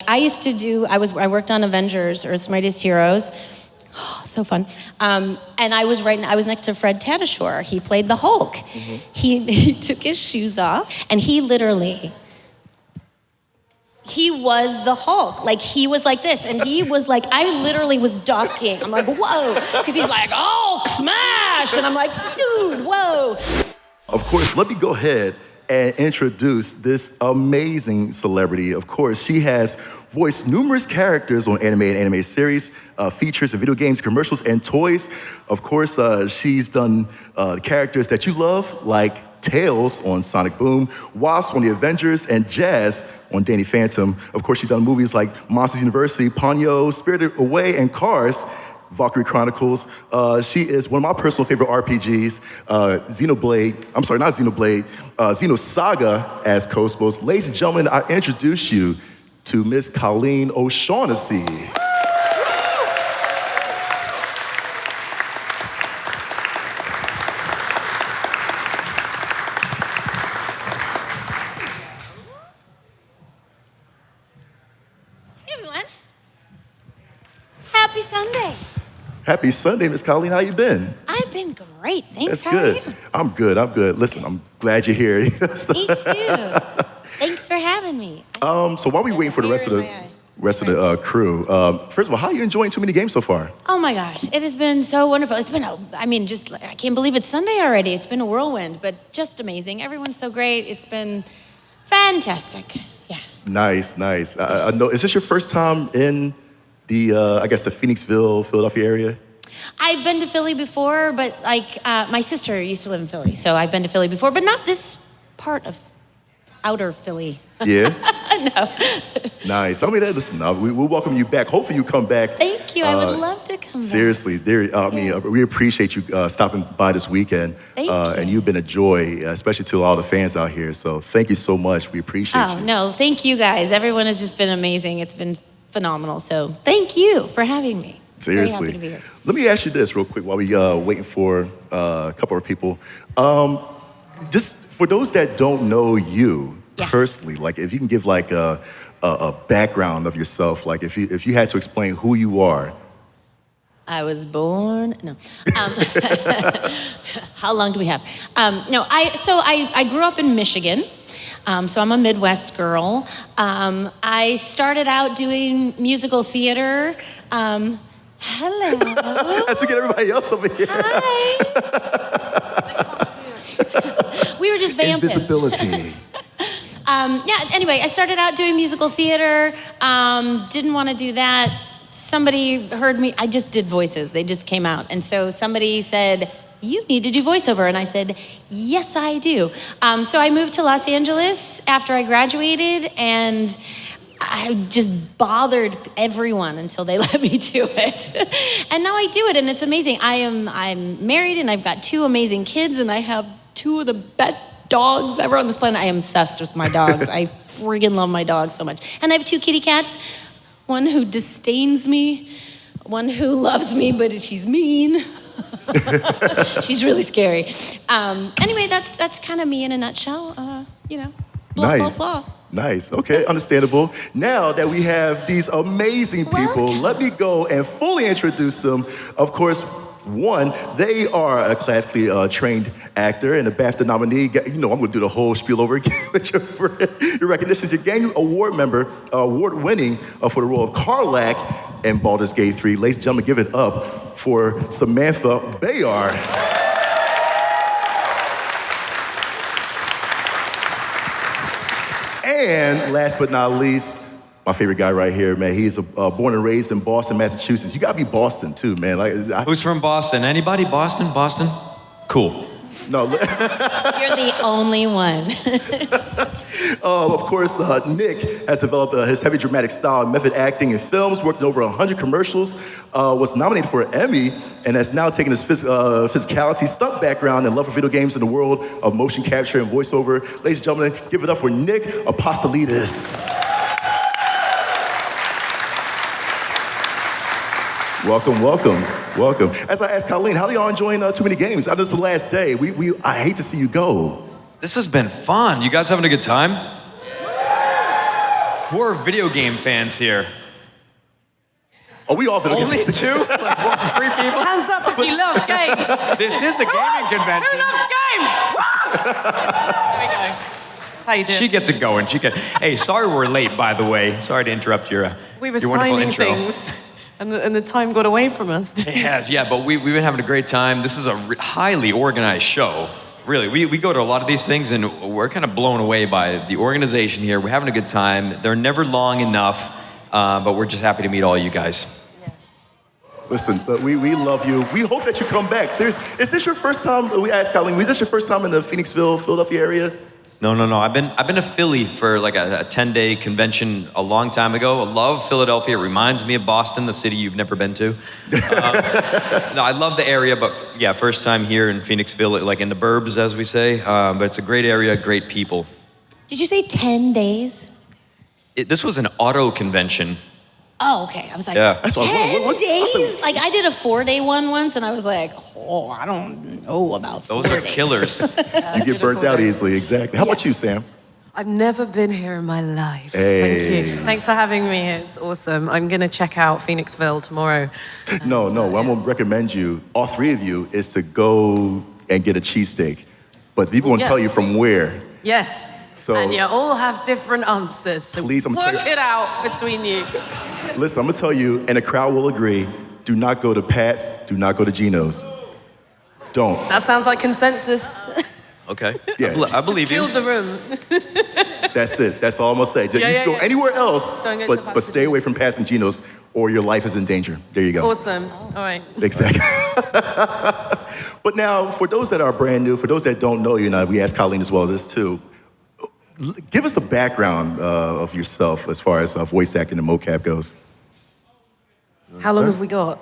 I worked on Avengers, Earth's Mightiest Heroes. Oh, so fun. And I was next to Fred Tatasciore. He played the Hulk. Mm-hmm. He took his shoes off, and he was the Hulk. Like, he was like this, and he was like, I literally was ducking. I'm like, whoa, because he's like, Hulk smash, and I'm like, dude, whoa. Of course, let me go ahead and introduce this amazing celebrity. Of course, she has voiced numerous characters on animated series, features and video games, commercials, and toys. Of course, she's done characters that you love, like Tails on Sonic Boom, Wasp on The Avengers, and Jazz on Danny Phantom. Of course, she's done movies like Monsters University, Ponyo, Spirited Away, and Cars, Valkyrie Chronicles. She is one of my personal favorite RPGs, Xenosaga as Cosmos. Ladies and gentlemen, I introduce you to Miss Colleen O'Shaughnessey. Hey, everyone. Happy Sunday. Happy Sunday, Miss Colleen. How you been? I've been great. Thanks. That's good. How are you? I'm good. Listen, I'm glad you're here. Me too. Thanks for having me. So while we waiting for the rest of the crew, first of all, how are you enjoying TooManyGames so far? Oh my gosh, it has been so wonderful. It's been I can't believe it's Sunday already. It's been a whirlwind, but just amazing. Everyone's so great. It's been fantastic. Yeah. Nice. I know. Is this your first time in the Phoenixville, Philadelphia area? I've been to Philly before, but my sister used to live in Philly, so I've been to Philly before, but not this part of outer Philly. Yeah? No. Nice. I mean, listen, we'll welcome you back. Hopefully you come back. Thank you. I would love to come seriously, back. We appreciate you stopping by this weekend. Thank you. And you've been a joy, especially to all the fans out here. So thank you so much. We appreciate you. Oh, no, thank you guys. Everyone has just been amazing. It's been phenomenal. So thank you for having me. Seriously. Very happy to be here. Let me ask you this real quick while we waiting for a couple of people. Just for those that don't know you personally, like if you can give like a background of yourself, like if you had to explain who you are. I was born, no. How long do we have? I grew up in Michigan. So I'm a Midwest girl. I started out doing musical theater. Hello. As we get everybody else over here. Hi. We were just vamping. Invisibility. Anyway, I started out doing musical theater. Didn't want to do that. Somebody heard me. I just did voices. They just came out. And so somebody said, you need to do voiceover. And I said, yes, I do. So I moved to Los Angeles after I graduated, and I just bothered everyone until they let me do it. And now I do it, and it's amazing. I'm married, and I've got 2 amazing kids, and I have 2 of the best dogs ever on this planet. I am obsessed with my dogs. I friggin' love my dogs so much. And I have 2 kitty cats, one who disdains me, one who loves me, but she's mean. She's really scary. Anyway, that's kind of me in a nutshell. Blah, nice. blah, blah. Nice. Okay, understandable. Now that we have these amazing people, let me go and fully introduce them. Of course, one, they are a classically trained actor and a BAFTA nominee. I'm going to do the whole spiel over again with your recognitions. Your Gang award-winning for the role of Karlach in Baldur's Gate 3. Ladies and gentlemen, give it up for Samantha Béart. And last but not least, my favorite guy right here, man. He's born and raised in Boston, Massachusetts. You gotta be Boston too, man. Who's from Boston? Anybody? Boston? Cool. No. You're the only one. Of course, Nick has developed his heavy dramatic style and method acting in films, worked in over 100 commercials, was nominated for an Emmy, and has now taken his physicality, stunt background, and love for video games in the world of motion capture and voiceover. Ladies and gentlemen, give it up for Nick Apostolides. Welcome. As I asked Colleen, how are y'all enjoying TooManyGames? I know it's the last day. I hate to see you go. This has been fun. You guys having a good time? Who are video game fans here? Oh, we all video Only games. 2? Like, what, 3 people? Hands up if you love games. This is the gaming convention. Who loves games? There we go. That's how you do it. She gets it going. Hey, sorry we're late, by the way. Sorry to interrupt your We were your wonderful signing intro. things, and the time got away from us. It has, yeah, but we've been having a great time. This is a highly organized show. Really, we go to a lot of these things, and we're kind of blown away by the organization here. We're having a good time. They're never long enough, but we're just happy to meet all you guys. Listen, we love you. We hope that you come back. Seriously, is this your first time? We asked Colleen, was this your first time in the Phoenixville, Philadelphia area? No. I've been to Philly for like a 10-day convention a long time ago. I love Philadelphia. It reminds me of Boston, the city you've never been to. No, I love the area, but yeah, first time here in Phoenixville, like in the burbs, as we say. But it's a great area, great people. Did you say 10 days? This was an auto convention. Oh, okay. I was like, Yeah. 10 days? Like, I did a 4-day one once, and I was like, oh, I don't know about 4 Those are days. killers. You get burnt out easily, exactly. How about you, Sam? I've never been here in my life. Hey. Thank you. Thanks for having me here. It's awesome. I'm going to check out Phoenixville tomorrow. No, I'm gonna recommend you, all 3 of you, is to go and get a cheesesteak. But people gonna Yeah. tell you from where. Yes. So- and you all have different answers. So Please, I'm work saying- it out between you. Listen, I'm gonna tell you, and the crowd will agree, do not go to Pat's, do not go to Gino's. Don't. That sounds like consensus. Okay. Yeah. I believe you. Killed the room. That's it. That's all I'm gonna say. Just, Yeah, you yeah, can go yeah. anywhere else, Don't go to but Pat's stay and away from Pat's and Gino's, or your life is in danger. There you go. Awesome. All right. Exactly. But now, for those that are brand new, for those that don't know you, and we asked Colleen as well this too, give us a background of yourself as far as voice acting and MoCap goes. How long have we got?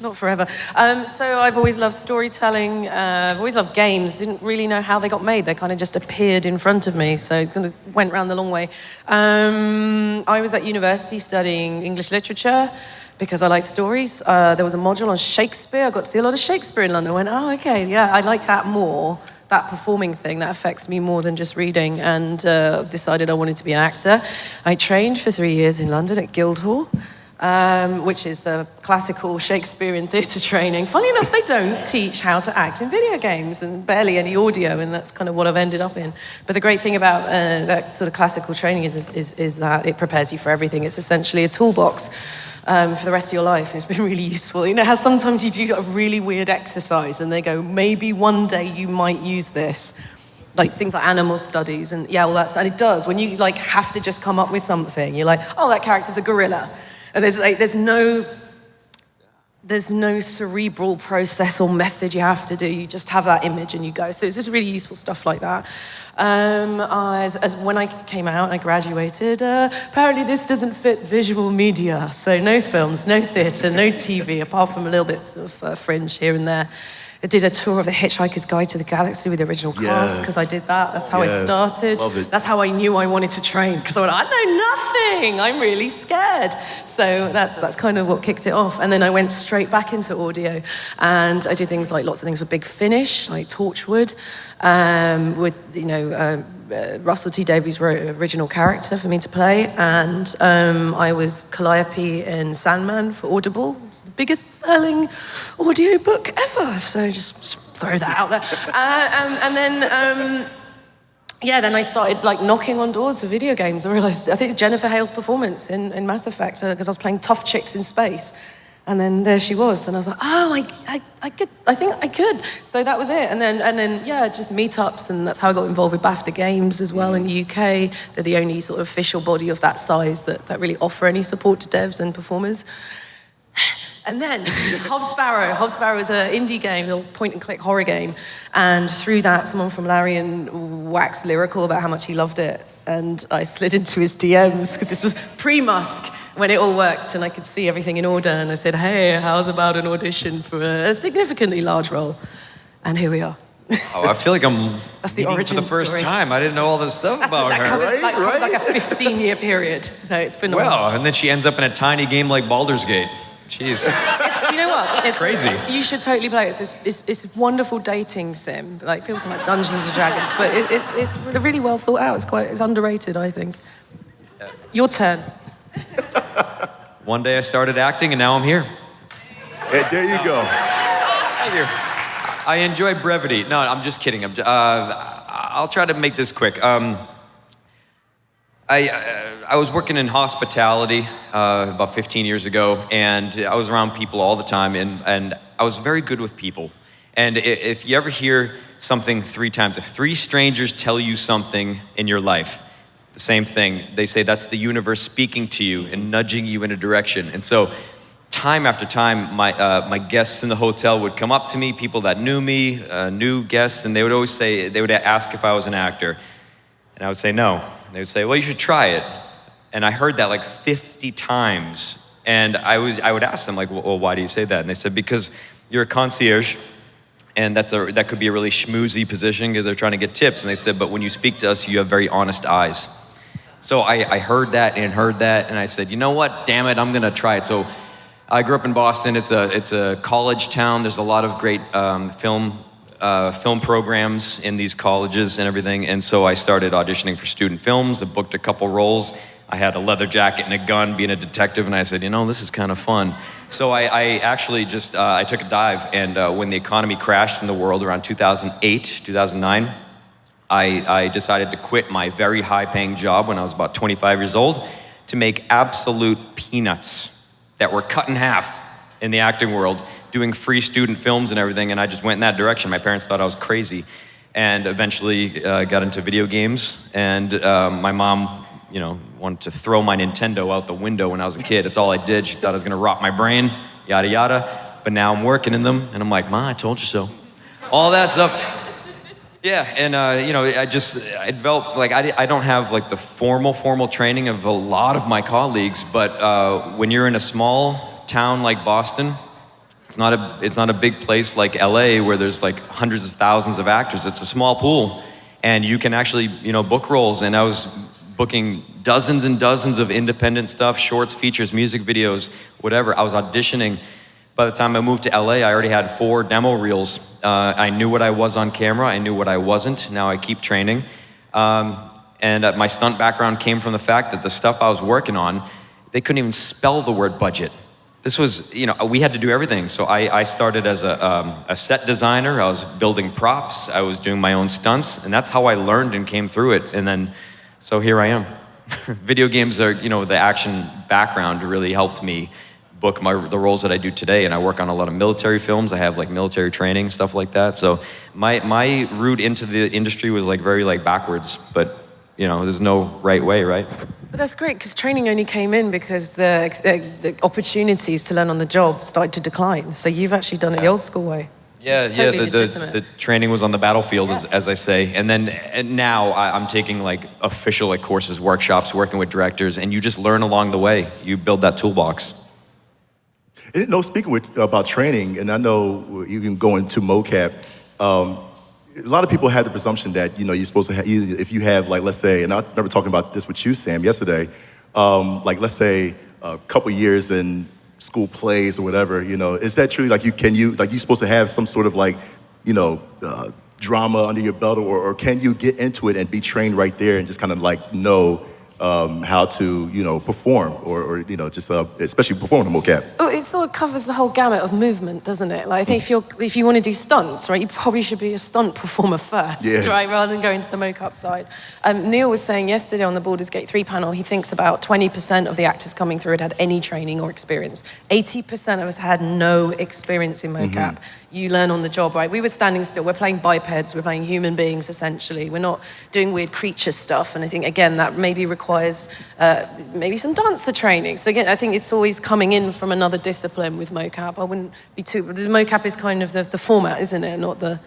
Not forever. So I've always loved storytelling. I've always loved games. Didn't really know how they got made. They kind of just appeared in front of me. So kind of went round the long way. I was at university studying English literature because I liked stories. There was a module on Shakespeare. I got to see a lot of Shakespeare in London. I went, oh, okay, yeah, I like that more. That performing thing, that affects me more than just reading, and decided I wanted to be an actor. I trained for 3 years in London at Guildhall, which is a classical Shakespearean theatre training. Funny enough, they don't teach how to act in video games, and barely any audio, and that's kind of what I've ended up in. But the great thing about that sort of classical training is that it prepares you for everything. It's essentially a toolbox for the rest of your life. It's been really useful. You know how sometimes you do a really weird exercise and they go, maybe one day you might use this. Like things like animal studies, and yeah, well and it does. When you like have to just come up with something, you're like, oh, that character's a gorilla. And there's no cerebral process or method you have to do. You just have that image and you go. So it's just really useful stuff like that. As when I came out, I graduated. Apparently this doesn't fit visual media. So no films, no theatre, no TV, apart from a little bit of fringe here and there. I did a tour of The Hitchhiker's Guide to the Galaxy with the original cast because I did that. That's how I started. Love it. That's how I knew I wanted to train because I went, I know nothing. I'm really scared. So that's kind of what kicked it off. And then I went straight back into audio, and I did things like lots of things with Big Finish, like Torchwood, with Russell T Davies wrote an original character for me to play, and I was Calliope in Sandman for Audible. It was the biggest selling audiobook ever, so just throw that out there. Then I started like knocking on doors for video games. I realized, I think Jennifer Hale's performance in Mass Effect, because I was playing tough chicks in space. And then there she was, and I was like, oh, I think I could. So that was it. And then just meetups, and that's how I got involved with BAFTA Games as well in the UK. They're the only sort of official body of that size that really offer any support to devs and performers. And then Hob Sparrow. Hob Sparrow is an indie game, a little point-and-click horror game. And through that, someone from Larian waxed lyrical about how much he loved it. And I slid into his DMs, because this was pre-Musk, when it all worked and I could see everything in order. And I said, hey, how's about an audition for a significantly large role? And here we are. Oh, I feel like I'm That's the meeting origin for the first story. time. I didn't know all this stuff about that her. covers Right? like a 15-year period. So it's been Well, and then she ends up in a tiny game like Baldur's Gate. Jeez. You know what? It's Crazy. You should totally play it. It's a wonderful dating sim. Like people talk about Dungeons and Dragons, but it's really well thought out. It's underrated, I think. Your turn. One day I started acting, and now I'm here. And there you go. Thank you. I enjoy brevity. No, I'm just kidding. I'll try to make this quick. I was working in hospitality about 15 years ago, and I was around people all the time, and I was very good with people. And if you ever hear something 3 times, if 3 strangers tell you something in your life, the same thing, they say that's the universe speaking to you and nudging you in a direction. And so time after time, my guests in the hotel would come up to me, people that knew me, new guests, and they would always say, they would ask if I was an actor. And I would say no. And they would say, well, you should try it. And I heard that like 50 times. And I would ask them, like, well, why do you say that? And they said, because you're a concierge, and that could be a really schmoozy position because they're trying to get tips. And they said, but when you speak to us, you have very honest eyes. So I heard that, and I said, you know what? Damn it, I'm gonna try it. So I grew up in Boston. It's a college town. There's a lot of great film programs in these colleges and everything. And so I started auditioning for student films. I booked a couple roles. I had a leather jacket and a gun, being a detective, and I said, you know, this is kind of fun. So I actually just, I took a dive, and when the economy crashed in the world around 2008, 2009, I decided to quit my very high-paying job when I was about 25 years old to make absolute peanuts that were cut in half in the acting world, doing free student films and everything, and I just went in that direction. My parents thought I was crazy, and eventually got into video games, and my mom, you know, wanted to throw my Nintendo out the window when I was a kid. That's all I did. She thought I was gonna rot my brain, yada yada, but now I'm working in them, and I'm like, Ma, I told you so. All that stuff. Yeah, and you know, I developed, like, I don't have like the formal training of a lot of my colleagues, but when you're in a small town like Boston, it's not a big place like LA where there's like hundreds of thousands of actors. It's a small pool, and you can actually, you know, book roles. And I was booking dozens and dozens of independent stuff, shorts, features, music videos, whatever. I was auditioning. By the time I moved to LA, I already had 4 demo reels. I knew what I was on camera. I knew what I wasn't. Now I keep training. And my stunt background came from the fact that the stuff I was working on, they couldn't even spell the word budget. This was, you know, we had to do everything. So I started as a set designer. I was building props. I was doing my own stunts. And that's how I learned and came through it. And then, so here I am. Video games are, you know, the action background really helped me book the roles that I do today, and I work on a lot of military films. I have like military training, stuff like that. So my route into the industry was like very like backwards, but you know, there's no right way, right? But that's great, because training only came in because the opportunities to learn on the job started to decline. So you've actually done it the old school way. Yeah, totally the training was on the battlefield, as I say. And now I'm taking like official like courses, workshops, working with directors, and you just learn along the way. You build that toolbox. And, no, speaking about training, and I know you can go into MoCap, a lot of people have the presumption that, you know, you're supposed to have, if you have, like, let's say, and I remember talking about this with you, Sam, yesterday, like, let's say a couple years in school plays or whatever, you know, is that true? Like, you're supposed to have some sort of, like, you know, drama under your belt, or can you get into it and be trained right there and just kind of, like, know how to, you know, perform, or you know, just especially perform in MoCap? Oh, it sort of covers the whole gamut of movement, doesn't it? Like, I think if you want to do stunts, right, you probably should be a stunt performer first, right, rather than going to the MoCap side. Neil was saying yesterday on the Baldur's Gate 3 panel, he thinks about 20% of the actors coming through had any training or experience. 80% of us had no experience in MoCap. You learn on the job, right? We were standing still. We're playing bipeds. We're playing human beings, essentially. We're not doing weird creature stuff. And I think, again, that maybe requires maybe some dancer training. So again, I think it's always coming in from another discipline with MoCap. I wouldn't be too... MoCap is kind of the format, isn't it? Not the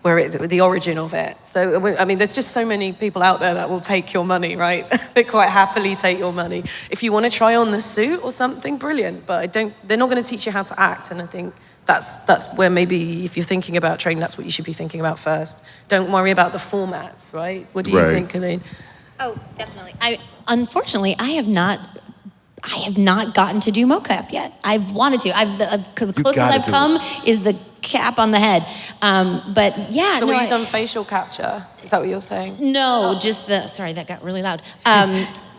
origin of it. So, I mean, there's just so many people out there that will take your money, right? They quite happily take your money. If you want to try on the suit or something, brilliant. But they're not going to teach you how to act. And I think that's where maybe if you're thinking about training, that's what you should be thinking about first. Don't worry about the formats, right? What do you think, Colleen? Oh, definitely. Unfortunately, I I have not gotten to do MoCap yet. I've wanted to. The closest I've come is the cap on the head. But yeah. So you've done facial capture? Is that what you're saying? No, just sorry, that got really loud.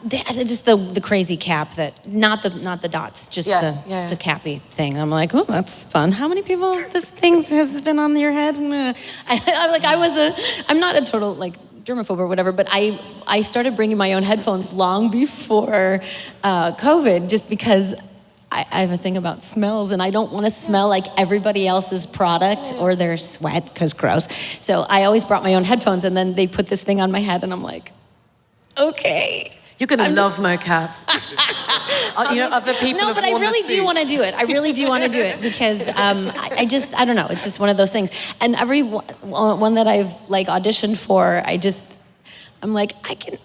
Just the crazy cap not the dots, just the cappy thing. I'm like, oh, that's fun. How many people this thing has been on your head? I'm not a total germaphobe or whatever, but I started bringing my own headphones long before COVID, just because I have a thing about smells, and I don't want to smell like everybody else's product or their sweat, because gross. So I always brought my own headphones, and then they put this thing on my head, and I'm like, okay. You're going to love MoCap. Other people No, but I really do want to do it. I really do want to do it because I don't know. It's just one of those things. And every one that I've auditioned for, I'm like, I can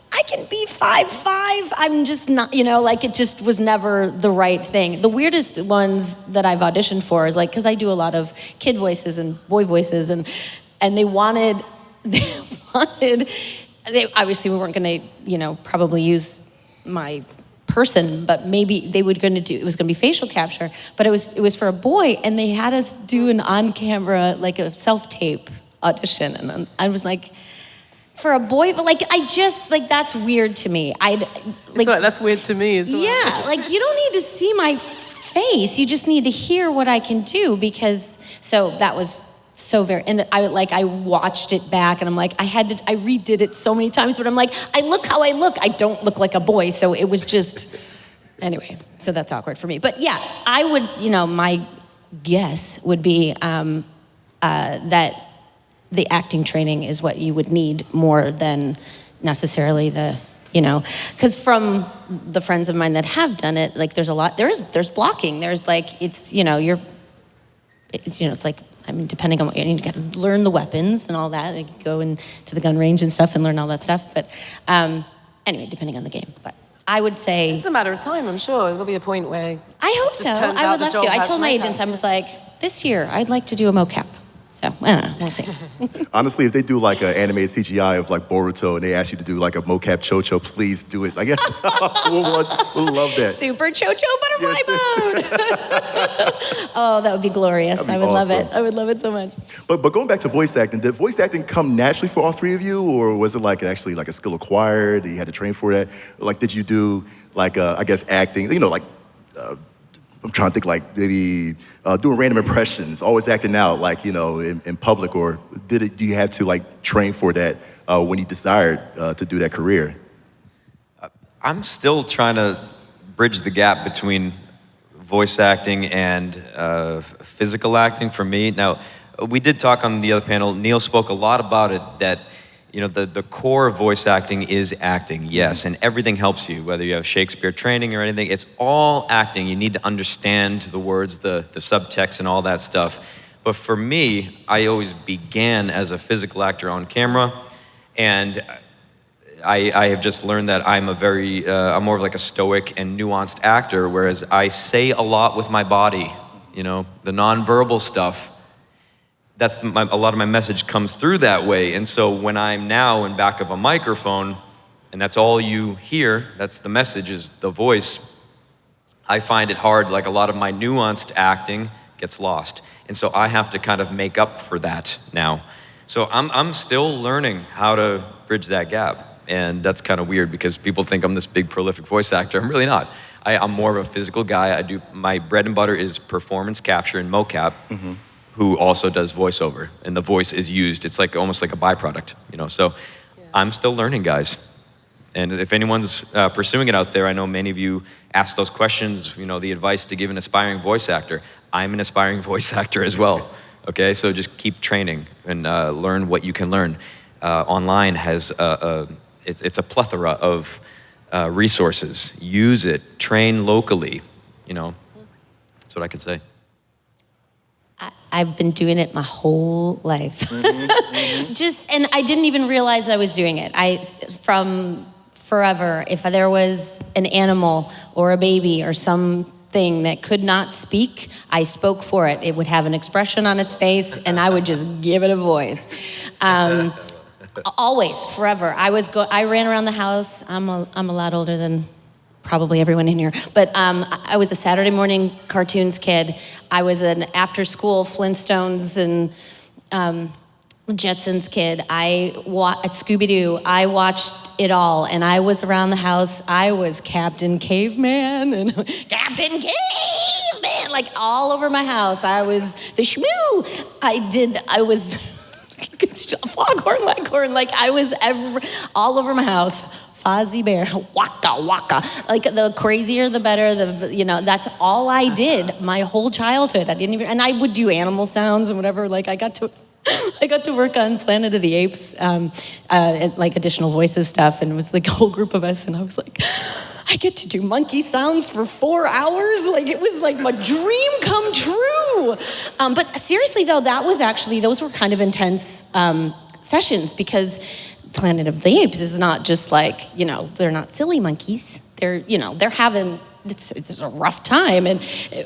be 5'5". I'm just not, it just was never the right thing. The weirdest ones that I've auditioned for is because I do a lot of kid voices and boy voices, and they wanted. They obviously weren't going to, probably use my person, but maybe they were going to do. It was going to be facial capture, but it was for a boy, and they had us do an on-camera, a self-tape audition, and I was like, for a boy, but that's weird to me. That's weird to me as well. Yeah, you don't need to see my face. You just need to hear what I can do so that was. So very, and I watched it back, and I'm like, I redid it so many times, but I'm like, I look how I look. I don't look like a boy, so it was just, anyway, so that's awkward for me. But yeah, I would, my guess would be that the acting training is what you would need more than necessarily because from the friends of mine that have done it, there's a lot, there's blocking, there's depending on what you got to learn the weapons and all that. You go into the gun range and stuff and learn all that stuff. But anyway, depending on the game. But I would say it's a matter of time. I'm sure there'll be a point where I hope so. I would love to. I told my agents, I was like, this year I'd like to do a MoCap. So I don't know. We'll see. Honestly, if they do an animated CGI of Boruto and they ask you to do a MoCap Chocho, please do it. We'll love that. Super Chocho butterfly mode. Oh, that would be glorious. I would love it. I would love it so much. But going back to voice acting, did voice acting come naturally for all three of you, or was it actually a skill acquired? You had to train for that. Did you do I guess acting? I'm trying to think maybe doing random impressions, always acting out in public, or do you have to train for that when you desired to do that career? I'm still trying to bridge the gap between voice acting and physical acting for me. Now, we did talk on the other panel. Neil spoke a lot about it, that the core of voice acting is acting, yes, and everything helps you, whether you have Shakespeare training or anything. It's all acting. You need to understand the words, the subtext, and all that stuff. But for me, I always began as a physical actor on camera, and I have just learned that I'm I'm more of a stoic and nuanced actor, whereas I say a lot with my body, the nonverbal stuff. A lot of my message comes through that way. And so when I'm now in back of a microphone, and that's all you hear, that's the message, is the voice, I find it hard, a lot of my nuanced acting gets lost. And so I have to kind of make up for that now. So I'm still learning how to bridge that gap. And that's kind of weird because people think I'm this big prolific voice actor. I'm really not. I'm more of a physical guy. My bread and butter is performance capture and MoCap. Mm-hmm. Who also does voiceover, and the voice is used. It's almost like a byproduct, So I'm still learning, guys. And if anyone's pursuing it out there, I know many of you ask those questions, the advice to give an aspiring voice actor. I'm an aspiring voice actor as well, okay? So just keep training and learn what you can learn. Online has, it's a plethora of resources. Use it, train locally, That's what I can say. I've been doing it my whole life. And I didn't even realize I was doing it. From forever, if there was an animal or a baby or something that could not speak, I spoke for it. It would have an expression on its face, and I would just give it a voice. Always, forever. I ran around the house. I'm a lot older than probably everyone in here. But I was a Saturday morning cartoons kid. I was an after-school Flintstones and Jetsons kid. At Scooby-Doo, I watched it all, and I was around the house. I was Captain Caveman and Captain Caveman, like all over my house. I was the Shmoo. I was Foghorn Leghorn, like I was all over my house. Fozzie Bear, waka waka. Like the crazier the better, that's all I did my whole childhood. And I would do animal sounds and whatever. Like I got to work on Planet of the Apes, like additional voices stuff, and it was like a whole group of us, and I was like, I get to do monkey sounds for 4 hours? Like it was like my dream come true. But seriously though, those were kind of intense sessions, because Planet of the Apes is not just like, they're not silly monkeys. They're having, it's a rough time. And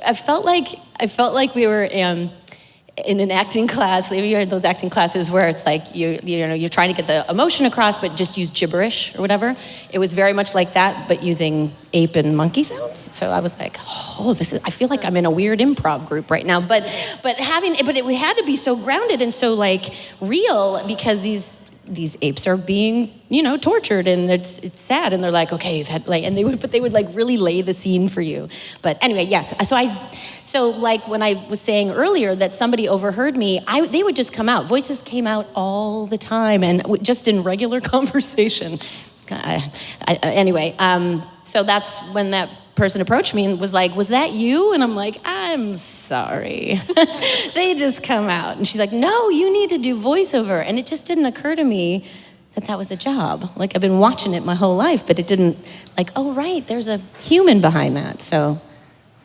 I felt like we were in an acting class. You heard those acting classes where it's like, you're trying to get the emotion across, but just use gibberish or whatever. It was very much like that, but using ape and monkey sounds. So I was like, I feel like I'm in a weird improv group right now. But it had to be so grounded and so like real, because these apes are being, tortured, and it's sad, and they're like, okay, you've had and they would like really lay the scene for you. But anyway, yes. So like when I was saying earlier that somebody overheard me, they would just come out. Voices came out all the time, and just in regular conversation. Anyway, so that's when that person approached me and was like, was that you? And I'm like, I'm sorry. They just come out. And she's like, no, you need to do voiceover. And it just didn't occur to me that was a job. Like I've been watching it my whole life, but it didn't oh right, there's a human behind that. So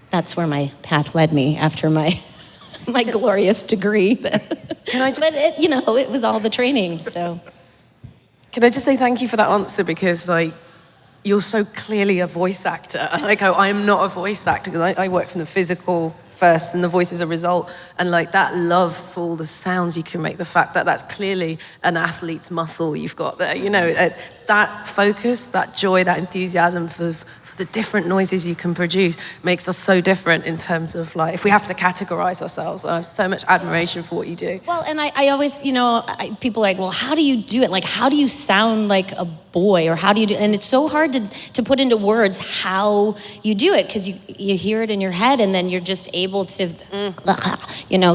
that's where my path led me after my glorious degree. But it was all the training, so. Can I just say thank you for that answer, because you're so clearly a voice actor. I am not a voice actor, because I work from the physical first and the voice is a result. And that love for all the sounds you can make, the fact that that's clearly an athlete's muscle you've got there, that focus, that joy, that enthusiasm for the different noises you can produce makes us so different in terms of if we have to categorize ourselves. And I have so much admiration for what you do. Well, and I always, people are like, well, how do you do it? How do you sound like a boy, or how do you do? And it's so hard to put into words how you do it, because you hear it in your head, and then you're just able to,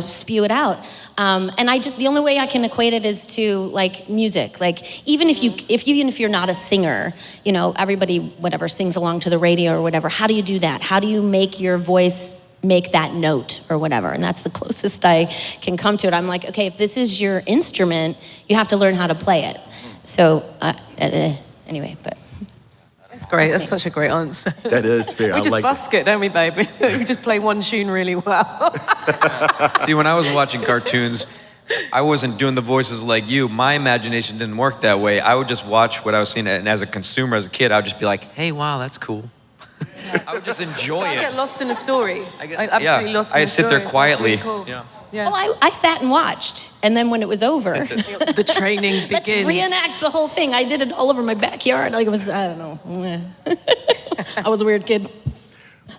spew it out. And the only way I can equate it is to music. Even if you're not a singer, everybody whatever sings along to the radio or whatever. How do you do that? How do you make your voice make that note or whatever? And that's the closest I can come to it. I'm like, okay, if this is your instrument, you have to learn how to play it. So anyway, but. That's great. That's such a great answer. That is fair. We just busk it, don't we, baby? We just play one tune really well. See, when I was watching cartoons, I wasn't doing the voices like you. My imagination didn't work that way. I would just watch what I was seeing, and as a consumer, as a kid, I would just be like, hey, wow, that's cool. I would just enjoy it. I get lost in a story. I absolutely lost in a story. I sit there quietly. Really cool. Yeah. Well, I sat and watched, and then when it was over, the training begins. Let's reenact the whole thing. I did it all over my backyard. I don't know. I was a weird kid.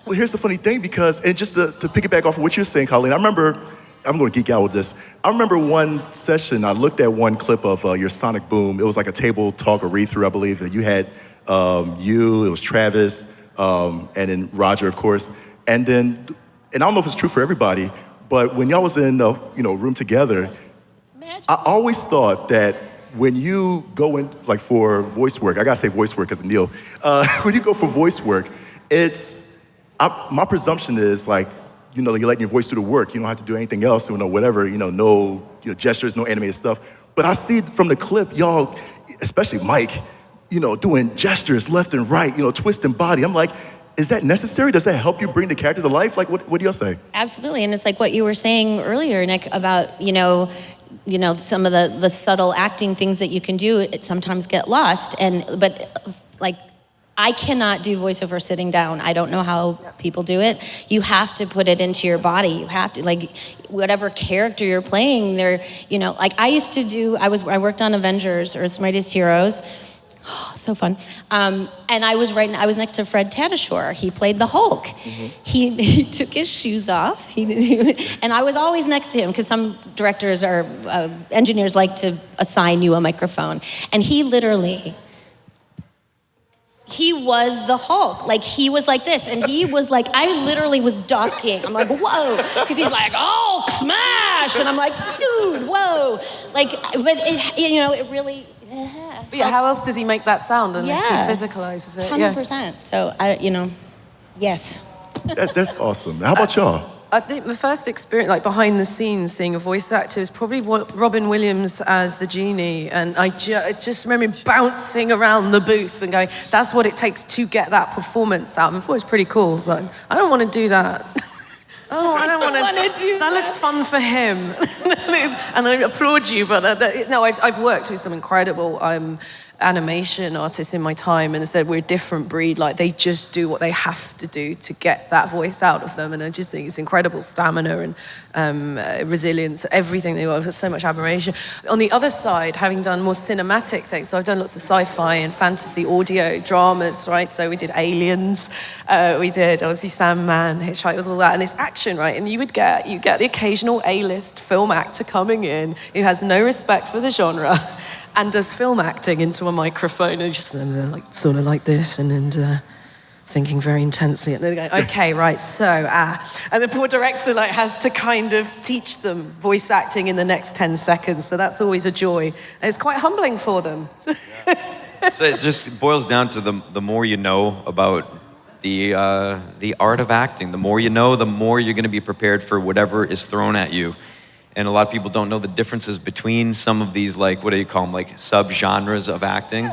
Well, here's the funny thing, because, and just to piggyback off of what you're saying, Colleen, I remember, I'm going to geek out with this. I remember one session, I looked at one clip of your Sonic Boom. It was like a table talk or read-through, I believe. You had it was Travis, and then Roger, of course. And I don't know if it's true for everybody, but when y'all was in the room together, I always thought that when you go in for voice work, I gotta say voice work because of Neil. When you go for voice work, my presumption is you're letting your voice do the work. You don't have to do anything else, whatever, no gestures, no animated stuff. But I see from the clip, y'all, especially Mike, doing gestures left and right, twisting body. I'm like, is that necessary? Does that help you bring the character to life? What do y'all say? Absolutely, and it's like what you were saying earlier, Nick, about some of the subtle acting things that you can do. It sometimes get lost, but I cannot do voiceover sitting down. I don't know how people do it. You have to put it into your body. You have to whatever character you're playing. I used to do. I worked on Avengers, Earth's Mightiest Heroes. So fun. And I was next to Fred Tatasciore. He played the Hulk. He took his shoes off. And I was always next to him because some directors or engineers like to assign you a microphone. And he was the Hulk. Like, he was like this. And he was like, I literally was ducking. I'm like, whoa. Because he's like, Hulk smash. And I'm like, dude, whoa. Like, but it really... But yeah, how else does he make that sound unless he physicalizes it? 100%. So, yes. That's awesome. How about y'all? I think the first experience, like behind the scenes, seeing a voice actor is probably Robin Williams as the genie. And I just remember him bouncing around the booth and going, that's what it takes to get that performance out. And I thought it was pretty cool. It's like, I don't want to do that. I don't want to do that. That looks fun for him. And I applaud you, but I've worked with some incredible animation artists in my time, and instead we're a different breed. Like, they just do what they have to do to get that voice out of them, and I just think it's incredible stamina and resilience, everything they have. There's so much admiration. On the other side, having done more cinematic things, so I've done lots of sci-fi and fantasy audio dramas, right? So we did Aliens, we did obviously Sandman, Hitchhikers, all that, and it's action, right? And you get the occasional A-list film actor coming in who has no respect for the genre and does film acting into a microphone and just like sort of like this and thinking very intensely, and they're going, okay, right, so and the poor director has to kind of teach them voice acting in the next 10 seconds. So that's always a joy, and it's quite humbling for them. So it just boils down to the more you know about the art of acting, the more you know, the more you're going to be prepared for whatever is thrown at you. And a lot of people don't know the differences between some of these, what do you call them, sub-genres of acting.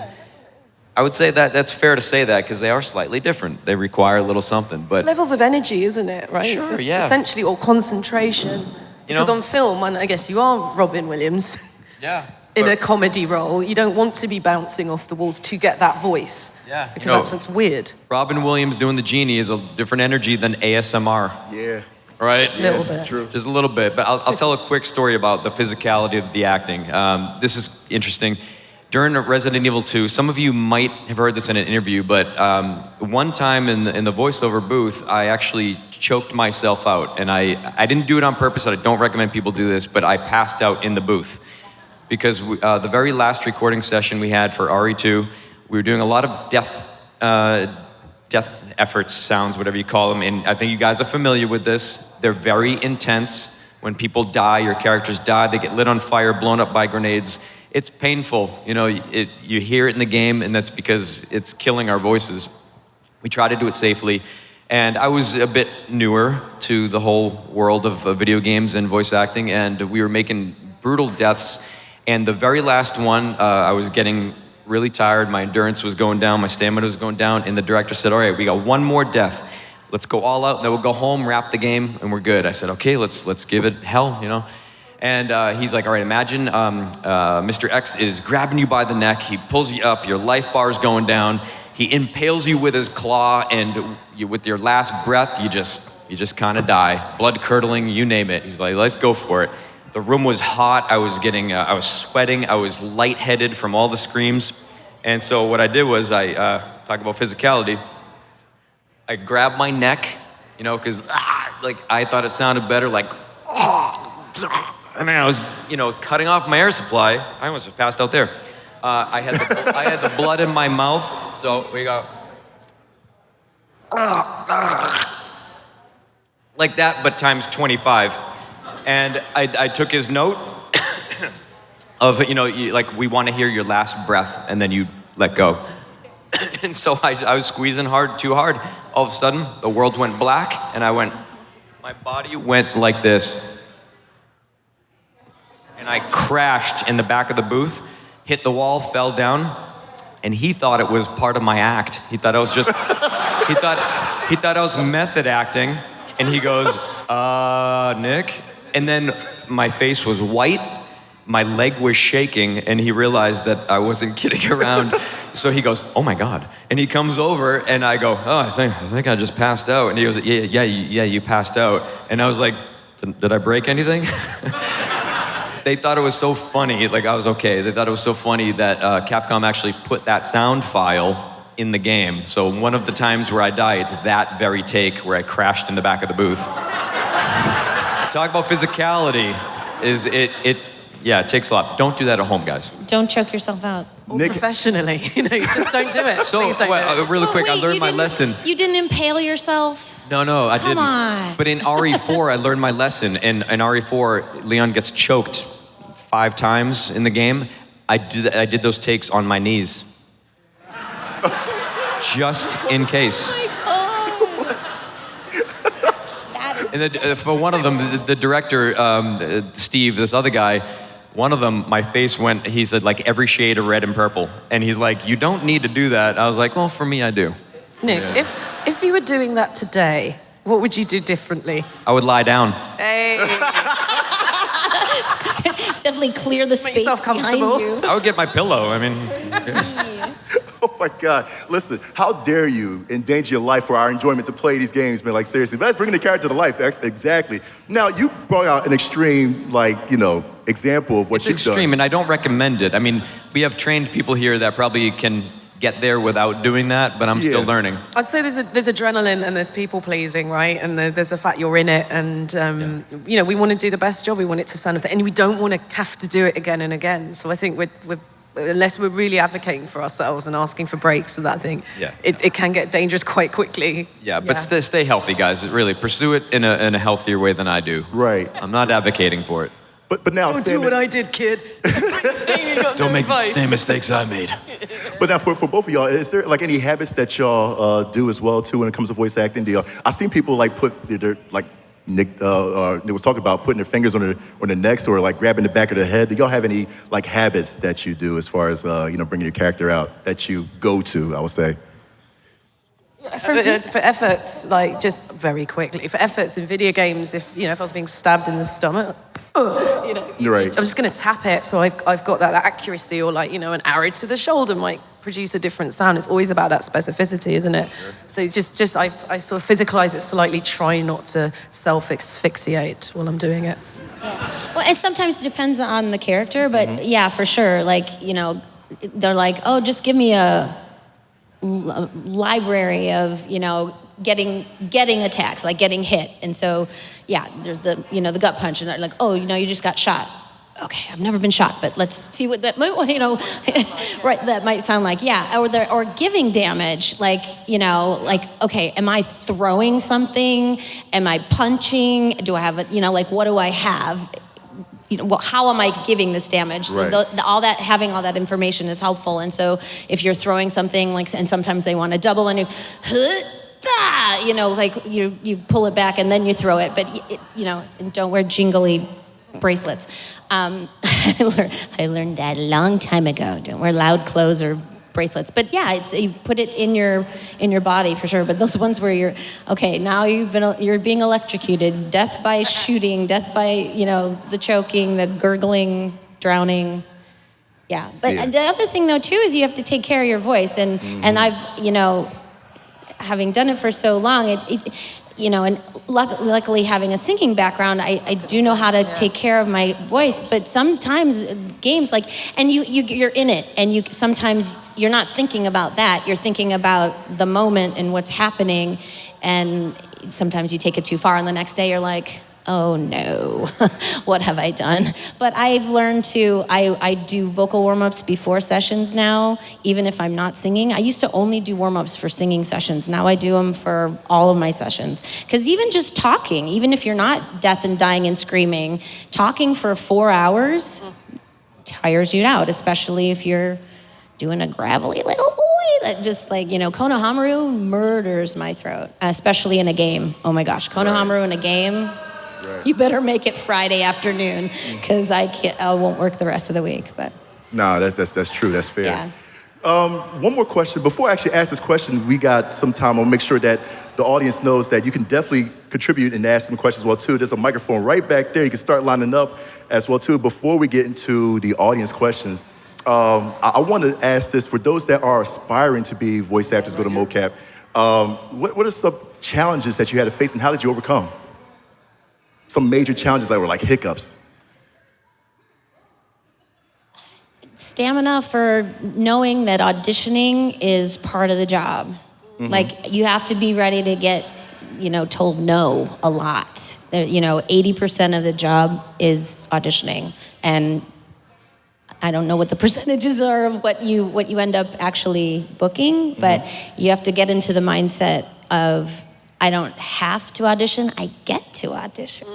I would say that's fair to say that, because they are slightly different. They require a little something, but... Levels of energy, isn't it, right? Sure, yeah. Essentially, or concentration. Because on film, and I guess you are Robin Williams. Yeah. In a comedy role, you don't want to be bouncing off the walls to get that voice. Yeah. Because that's weird. Robin Williams doing the genie is a different energy than ASMR. Yeah. Right? A little bit. True. Just a little bit. But I'll tell a quick story about the physicality of the acting. This is interesting. During Resident Evil 2, some of you might have heard this in an interview, but one time in the voiceover booth, I actually choked myself out. And I didn't do it on purpose, and I don't recommend people do this, but I passed out in the booth. Because the very last recording session we had for RE2, we were doing a lot of death efforts, sounds, whatever you call them, and I think you guys are familiar with this. They're very intense. When people die, your characters die, they get lit on fire, blown up by grenades. It's painful, you hear it in the game, and that's because it's killing our voices. We try to do it safely, and I was a bit newer to the whole world of video games and voice acting, and we were making brutal deaths, and the very last one, I was getting really tired, my endurance was going down, my stamina was going down, and the director said, all right, we got one more death. Let's go all out, then we'll go home, wrap the game, and we're good. I said, okay, let's give it hell, And he's like, all right, imagine Mr. X is grabbing you by the neck, he pulls you up, your life bar is going down, he impales you with his claw, and with your last breath, you just kind of die. Blood curdling, you name it. He's like, let's go for it. The room was hot, I was sweating, I was lightheaded from all the screams. And so what I did was, talk about physicality, I grabbed my neck, because I thought it sounded better, and then I was, cutting off my air supply. I almost just passed out there. I had the blood in my mouth, so we go, like that, but times 25. And I took his note of, we want to hear your last breath, and then you let go. And so I was squeezing too hard. All of a sudden, the world went black, and my body went like this. And I crashed in the back of the booth, hit the wall, fell down, and he thought it was part of my act. He thought I was just, he thought I was method acting, and he goes, Nick? And then my face was white, my leg was shaking, and he realized that I wasn't kidding around. So he goes, oh my God. And he comes over, and I go, I think I just passed out. And he goes, yeah, you passed out. And I was like, did I break anything? they thought it was so funny, like I was okay. They thought it was so funny that Capcom actually put that sound file in the game. So one of the times where I die, it's that very take where I crashed in the back of the booth. Talk about physicality, yeah, it takes a lot. Don't do that at home, guys. Don't choke yourself out. Or professionally, just don't do it. So, Please don't do it. really quick, I Wait, learned you my didn't- lesson. You didn't impale yourself? No, I didn't. Come on. But in RE4, I learned my lesson. In RE4, Leon gets choked 5 times in the game. I did those takes on my knees. Just in case. And for one of them, the director, Steve, this other guy, one of them, my face went, he said, like every shade of red and purple. And he's like, you don't need to do that. I was like, well, for me, I do. Nick, if you were doing that today, what would you do differently? I would lie down. Hey. Definitely clear the space yourself behind comfortable. you. I would get my pillow. I mean, Oh my God. Listen, how dare you endanger your life for our enjoyment to play these games, man? Like, seriously. But that's bringing the character to life. Exactly. Now, you brought out an extreme, example of what it's you've extreme, done. and I don't recommend it. I mean, we have trained people here that probably can get there without doing that, but I'm still learning. I'd say there's adrenaline and there's people pleasing, right? And there's the fact you're in it, and we want to do the best job. We want it to sound, and we don't want to have to do it again and again. So I think we're unless we're really advocating for ourselves and asking for breaks and that thing, it can get dangerous quite quickly. Yeah, but stay healthy, guys. Really, pursue it in a healthier way than I do. Right. I'm not advocating for it. But now, Don't do what I did, kid. Don't make the same mistakes I made. But now, for both of y'all, is there like any habits that y'all do as well too when it comes to voice acting? I've seen people like put their Nick was talking about putting their fingers on their necks or like grabbing the back of their head. Do y'all have any like habits that you do as far as bringing your character out that you go to? I would say. For efforts, like just very quickly, for efforts in video games, if I was being stabbed in the stomach, You're right. I'm just going to tap it, so I've got that accuracy, or an arrow to the shoulder might produce a different sound. It's always about that specificity, isn't it? Sure. So just I sort of physicalize it slightly, try not to self-asphyxiate while I'm doing it. Yeah. Well, it sometimes depends on the character, but yeah, for sure. Like, they're like, oh, just give me a library of, getting attacks, like getting hit. And so, yeah, there's the gut punch, and they're like, oh, you just got shot. Okay, I've never been shot, but let's see what that might, right, that might sound like, yeah. Or giving damage, like, okay, am I throwing something? Am I punching? Do I have what do I have? How am I giving this damage? Right. So having all that information is helpful. And so if you're throwing something, and sometimes they want to double, and you pull it back and then you throw it, but and don't wear jingly bracelets. I learned that a long time ago. Don't wear loud clothes or bracelets. But yeah, you put it in your body for sure. But those ones where now you're being electrocuted, death by shooting, death by the choking, the gurgling, drowning. Yeah. But the other thing though too is you have to take care of your voice, and I've having done it for so long, and luckily having a singing background, I do know how to take care of my voice. But sometimes games and you're in it, and sometimes you're not thinking about that. You're thinking about the moment and what's happening, and sometimes you take it too far, and the next day you're like, oh no, what have I done? But I've learned I do vocal warm-ups before sessions now, even if I'm not singing. I used to only do warm-ups for singing sessions. Now I do them for all of my sessions. Because even just talking, even if you're not death and dying and screaming, talking for 4 hours tires you out, especially if you're doing a gravelly little boy that just Konohamaru murders my throat, especially in a game. Oh my gosh, Konohamaru in a game. Right. You better make it Friday afternoon, because I won't work the rest of the week. But no, that's true. That's fair. Yeah. One more question. Before I actually ask this question, we got some time. I'll make sure that the audience knows that you can definitely contribute and ask some questions as well too. There's a microphone right back there. You can start lining up as well too. Before we get into the audience questions, I want to ask this for those that are aspiring to be voice actors, go to MoCap. What are some challenges that you had to face, and how did you overcome? Some major challenges that were like hiccups. stamina for knowing that auditioning is part of the job. Like, you have to be ready to get, told no a lot. 80% of the job is auditioning. And I don't know what the percentages are of what you end up actually booking, but you have to get into the mindset of, I don't have to audition, I get to audition.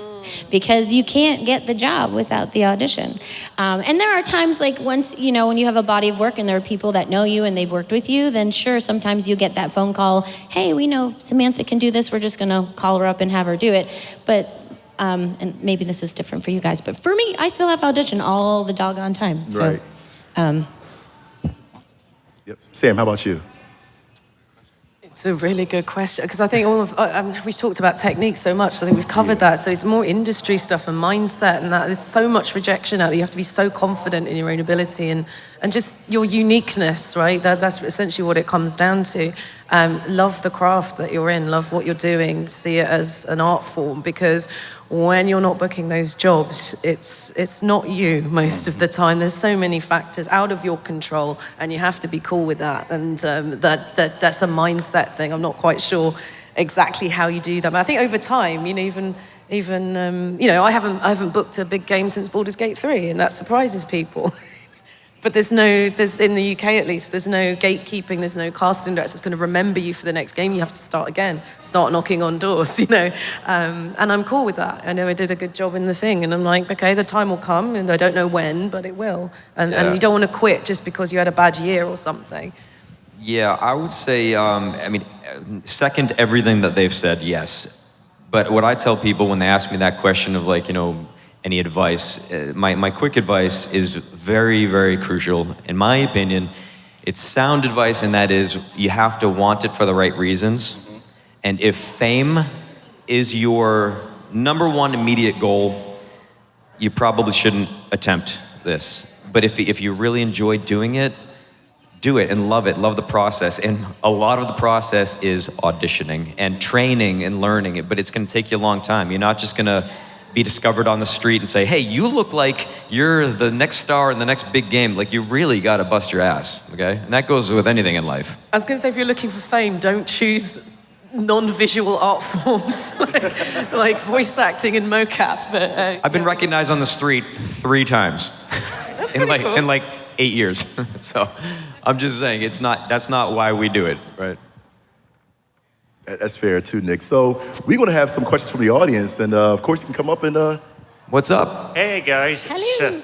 Because you can't get the job without the audition. And there are times like once, when you have a body of work and there are people that know you and they've worked with you, then sure, sometimes you get that phone call, hey, we know Samantha can do this, we're just gonna call her up and have her do it. But, and maybe this is different for you guys, but for me, I still have audition all the doggone time. So, Right. Yep. Sam, how about you? It's a really good question, because I think we've talked about techniques so much, so I think we've covered that. So it's more industry stuff and mindset, and that there's so much rejection out there. You have to be so confident in your own ability and just your uniqueness, right? That's essentially what it comes down to. Love the craft that you're in, love what you're doing, see it as an art form, because when you're not booking those jobs, it's not you most of the time. There's so many factors out of your control, and you have to be cool with that. And that's a mindset thing. I'm not quite sure exactly how you do that, but I think over time, I haven't booked a big game since Baldur's Gate 3, and that surprises people. But there's in the UK at least, there's no gatekeeping, there's no casting director that's going to remember you for the next game. You have to start again, start knocking on doors, And I'm cool with that. I know I did a good job in the thing, and I'm like, okay, the time will come, and I don't know when, but it will. And you don't want to quit just because you had a bad year or something. Yeah, I would say, second everything that they've said, yes. But what I tell people when they ask me that question of any advice, my quick advice is very, very crucial. In my opinion, it's sound advice, and that is you have to want it for the right reasons. And if fame is your number one immediate goal, you probably shouldn't attempt this. But if you really enjoy doing it, do it and love it, love the process. And a lot of the process is auditioning and training and learning it, but it's gonna take you a long time. You're not just gonna be discovered on the street and say, hey, you look like you're the next star in the next big game. Like, you really gotta bust your ass, okay? And that goes with anything in life. I was gonna say, if you're looking for fame, don't choose non-visual art forms like voice acting and MoCap. But, I've been recognized on the street 3 times. That's pretty cool. In 8 years. So I'm just saying, that's not why we do it, right? That's fair too, Nick. So we're going to have some questions from the audience, and of course you can come up and. What's up? Hey guys. Hello.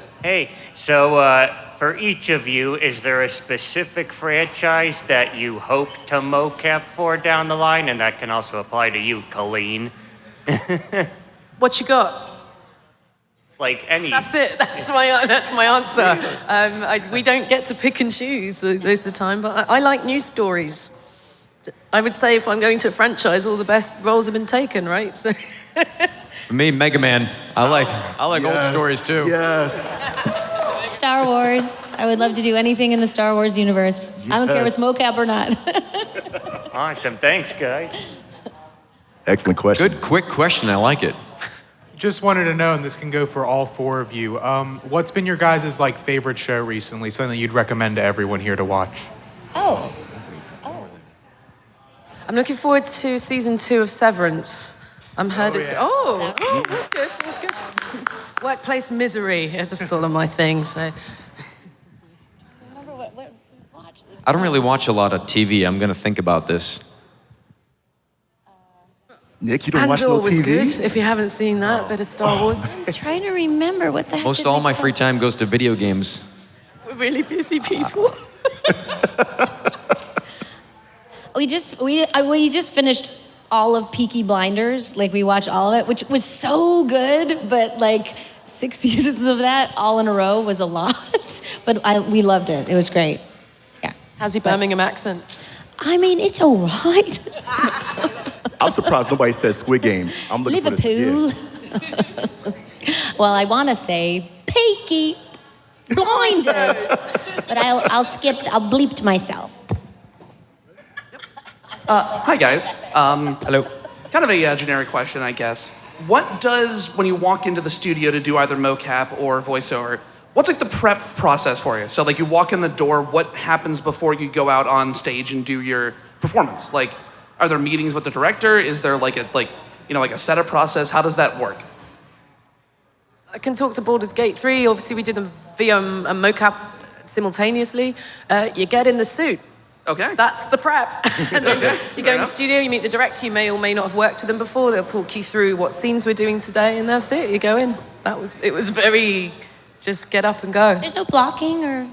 So for each of you, is there a specific franchise that you hope to MoCap for down the line, and that can also apply to you, Colleen? What you got? Like any. That's it. That's my answer. We don't get to pick and choose most of the time, but I like news stories. I would say if I'm going to a franchise, all the best roles have been taken, right? So. For me, Mega Man. I like old stories too. Yes. Star Wars. I would love to do anything in the Star Wars universe. I don't care if it's MoCap or not. Awesome. Thanks, guys. Excellent question. Good, quick question. I like it. Just wanted to know, and this can go for all 4 of you, what's been your guys' favorite show recently? Something that you'd recommend to everyone here to watch? Oh. I'm looking forward to season 2 of Severance. I'm heard it's good. Oh, that's good. That's good. Workplace misery. That's sort of my thing. So. I don't really watch a lot of TV. I'm gonna think about this. Nick, you don't watch no TV? was good. If you haven't seen that, bit of Star Wars. I'm trying to remember what the heck. Most all my free time goes to video games. We're really busy people. We just finished all of Peaky Blinders. We watched all of it, which was so good, but 6 seasons of that all in a row was a lot. But we loved it. It was great. Yeah. How's your Birmingham accent? I mean, it's all right. I'm surprised nobody says Squid Games. I'm looking Liverpool. for this. Well, I want to say Peaky Blinders, but I'll bleep to myself. Hi, guys. Hello. Kind of a generic question, I guess. When you walk into the studio to do either MoCap or voiceover, what's like the prep process for you? So like you walk in the door, what happens before you go out on stage and do your performance? Like, are there meetings with the director? Is there like a setup process? How does that work? I can talk to Baldur's Gate 3. Obviously, we did them via a MoCap simultaneously. You get in the suit. Okay. That's the prep. And then you go in the studio, you meet the director. You may or may not have worked with them before. They'll talk you through what scenes we're doing today, and that's it. You go in. It was very, just get up and go. There's no blocking or?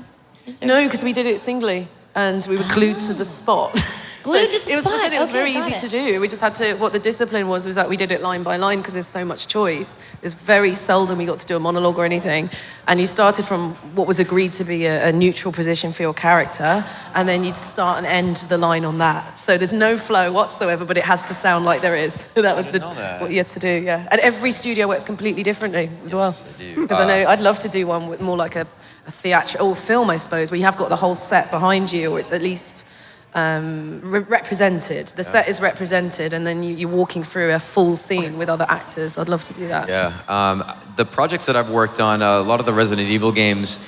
No, because we did it singly, and we were glued to the spot. Glued to the spot. It was Okay, very got easy it. to do. We just had to, what the discipline was that we did it line by line because there's so much choice. There's very seldom we got to do a monologue or anything. And you started from what was agreed to be a neutral position for your character, and then you'd start and end the line on that. So there's no flow whatsoever, but it has to sound like there is. That was what you had to do, yeah. And every studio works completely differently as well. Because I know I'd love to do one with more like a theatrical film, I suppose, where you have got the whole set behind you, or it's at least represented. The set is represented, and then you're walking through a full scene with other actors. I'd love to do that. Yeah. The projects that I've worked on, a lot of the Resident Evil games,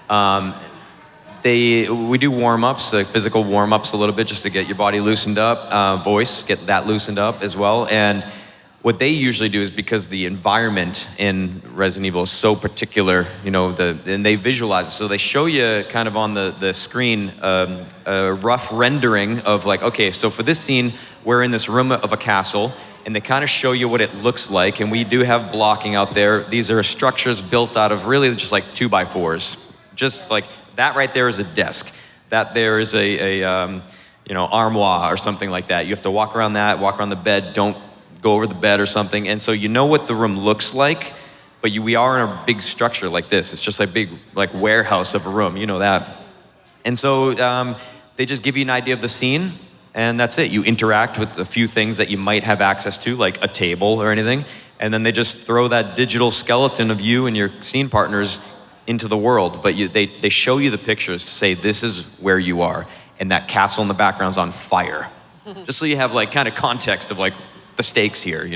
we do warm-ups, like physical warm-ups a little bit, just to get your body loosened up, voice, get that loosened up as well. And what they usually do is, because the environment in Resident Evil is so particular, and they visualize it. So they show you kind of on the screen a rough rendering of like, okay, so for this scene, we're in this room of a castle, and they kind of show you what it looks like. And we do have blocking out there. These are structures built out of really just like 2x4s. Just like that right there is a desk. That there is a armoire or something like that. You have to walk around the bed, don't go over the bed or something. And so you know what the room looks like, but we are in a big structure like this. It's just a big like warehouse of a room, you know that. And so they just give you an idea of the scene, and that's it. You interact with a few things that you might have access to, like a table or anything, and then they just throw that digital skeleton of you and your scene partners into the world. But they show you the pictures to say, this is where you are, and that castle in the background's on fire. Just so you have like kind of context of like the stakes here,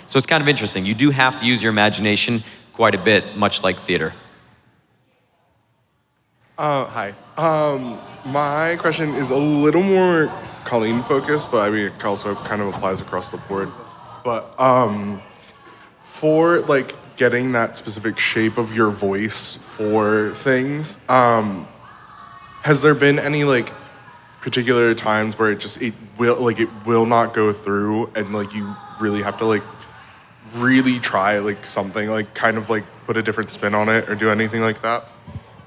So it's kind of interesting. You do have to use your imagination quite a bit, much like theater. Hi. My question is a little more Colleen focused, but I mean, it also kind of applies across the board. But for like getting that specific shape of your voice for things, has there been any like particular times where it will not go through, and like you really have to like really try like something, like kind of like put a different spin on it or do anything like that?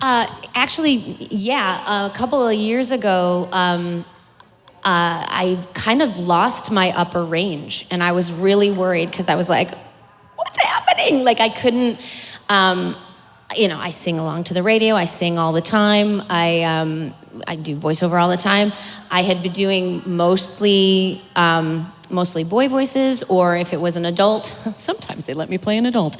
Actually, yeah. A couple of years ago, I kind of lost my upper range, and I was really worried because I was like, what's happening? Like I couldn't, I sing along to the radio. I sing all the time. I do voiceover all the time. I had been doing mostly boy voices, or if it was an adult, sometimes they let me play an adult.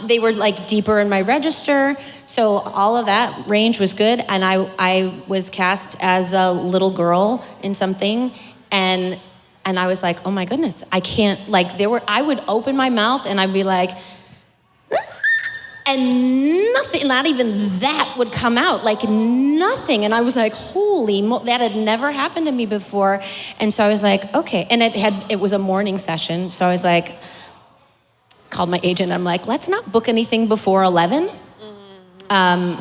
They were like deeper in my register, so all of that range was good. And I was cast as a little girl in something, and I was like, oh my goodness, I can't, I would open my mouth and I'd be like, and nothing, not even that would come out, like nothing. And I was like, that had never happened to me before. And so I was like, okay. And it was a morning session. So I was like, called my agent. I'm like, let's not book anything before 11.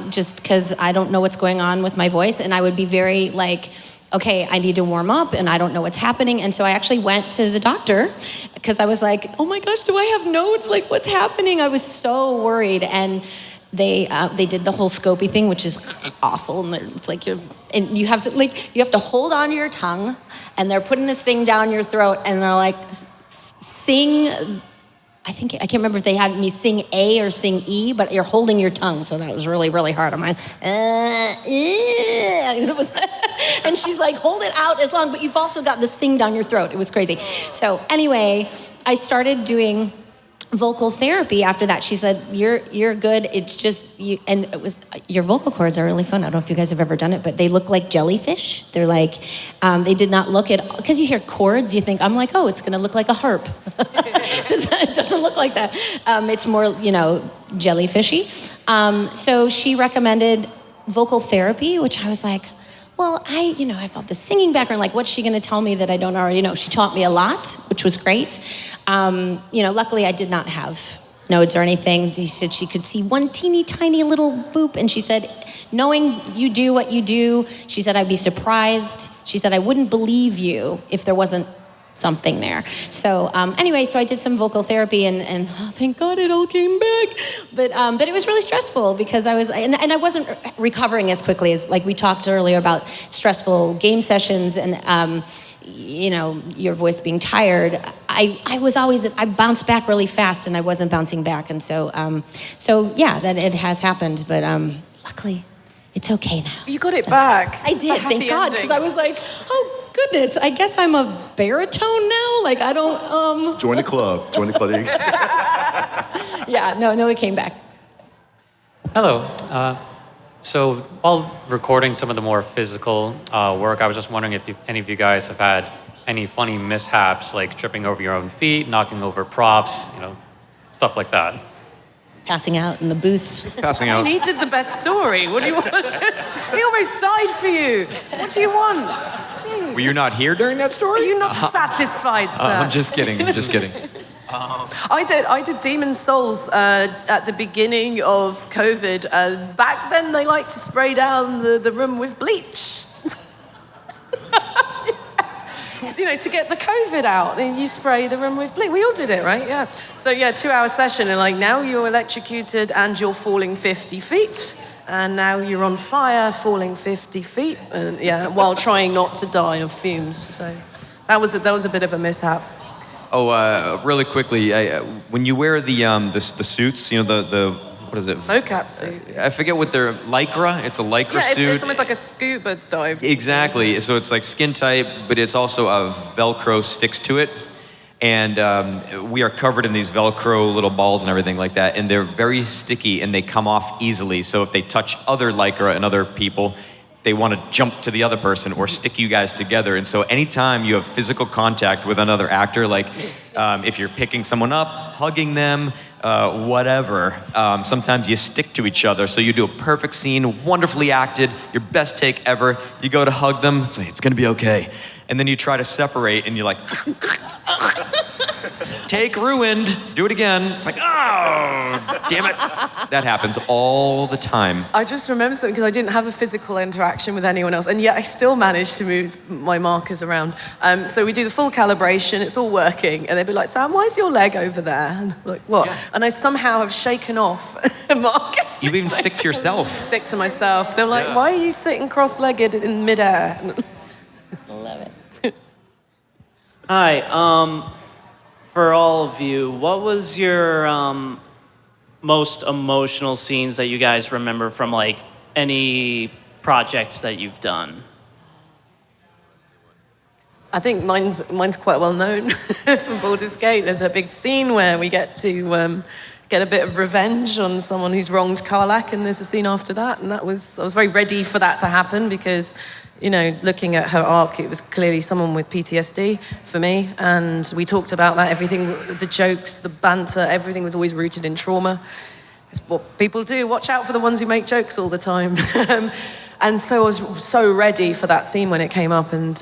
Just because I don't know what's going on with my voice. And I would be very like, okay, I need to warm up and I don't know what's happening. And so I actually went to the doctor because I was like, oh my gosh, do I have notes? Like, what's happening? I was so worried. And they did the whole scopy thing, which is awful. And it's like you have to hold on to your tongue, and they're putting this thing down your throat, and they're like, sing. I can't remember if they had me sing A or sing E, but you're holding your tongue, so that was really, really hard on mine. And she's like, hold it out as long, but you've also got this thing down your throat. It was crazy. So anyway, I started doing vocal therapy after that. She said, you're good. It's just you, and it was, your vocal cords are really fun. I don't know if you guys have ever done it, but they look like jellyfish. They're like, they did not look at, because you hear chords, you think, I'm like, oh, it's gonna look like a harp. It doesn't look like that. It's more, jellyfishy. So she recommended vocal therapy, which I was like, well, I felt the singing background, like what's she gonna tell me that I don't already know? She taught me a lot, which was great. Luckily I did not have nodes or anything. She said she could see one teeny tiny little boop, and she said, knowing you do what you do, she said, I'd be surprised. She said, I wouldn't believe you if there wasn't something there. So so I did some vocal therapy, and thank God it all came back. But it was really stressful because I wasn't recovering as quickly as, like we talked earlier about stressful game sessions and your voice being tired. I bounced back really fast, and I wasn't bouncing back, and so that it has happened, but luckily it's okay now. You got it back. I did, thank God, because I was like, oh goodness, I guess I'm a baritone now. Like I don't. Join the club. Yeah, no, it came back. Hello. So while recording some of the more physical work, I was just wondering if any of you guys have had any funny mishaps, like tripping over your own feet, knocking over props, stuff like that. Passing out in the booth. Passing out. He needed the best story. What do you want? He almost died for you. What do you want? Jeez. Were you not here during that story? Are you not satisfied, sir? I'm just kidding. I did Demon Souls at the beginning of COVID. Back then, they liked to spray down the room with bleach. To get the COVID out, and you spray the room with bleach. We all did it, right? Yeah. So 2-hour session, and now you're electrocuted and you're falling 50 feet. And now you're on fire, falling 50 feet, and while trying not to die of fumes. So that was a bit of a mishap. Oh, really quickly, when you wear the suits, the what is it? MoCap suit. I forget what they're lycra. It's a lycra suit. It's almost like a scuba dive. Exactly. So it's like skin tight, but it's also a Velcro sticks to it. And we are covered in these Velcro little balls and everything like that, and they're very sticky and they come off easily. So if they touch other lycra and other people, they want to jump to the other person or stick you guys together. And so anytime you have physical contact with another actor, like if you're picking someone up, hugging them, whatever, sometimes you stick to each other. So you do a perfect scene, wonderfully acted, your best take ever. You go to hug them, say, it's gonna be okay. And then you try to separate and you're like, take ruined, do it again. It's like, oh, damn it. That happens all the time. I just remember something because I didn't have a physical interaction with anyone else, and yet I still managed to move my markers around. So we do the full calibration, it's all working, and they'd be like, Sam, why is your leg over there? And I'm like, what? Yeah. And I somehow have shaken off a marker. You even stick to yourself. Stick to myself. They're like, why are you sitting cross-legged in midair? Love it. Hi, for all of you, what was your most emotional scenes that you guys remember from any projects that you've done? I think mine's quite well known from Baldur's Gate. There's a big scene where we get to get a bit of revenge on someone who's wronged Karlach, and there's a scene after that, and I was very ready for that to happen because, looking at her arc, it was clearly someone with PTSD for me, and we talked about that, everything, the jokes, the banter, everything was always rooted in trauma. It's what people do. Watch out for the ones who make jokes all the time. And so I was so ready for that scene when it came up, and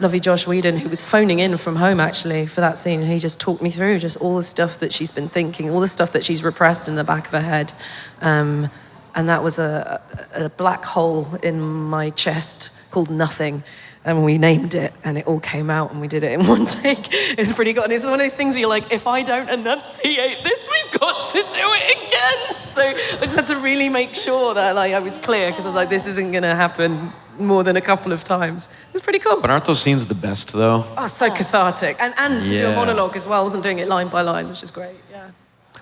lovely Josh Whedon, who was phoning in from home actually for that scene, he just talked me through just all the stuff that she's been thinking, all the stuff that she's repressed in the back of her head. And that was a black hole in my chest called Nothing. And we named it, and it all came out, and we did it in one take. It's pretty good. And it's one of those things where you're like, if I don't enunciate this, we've got to do it again. So I just had to really make sure that I was clear, because I was like, this isn't going to happen more than a couple of times. It was pretty cool. But aren't those scenes the best, though? Oh, so cathartic. And to do a monologue as well. I wasn't doing it line by line, which is great. Yeah.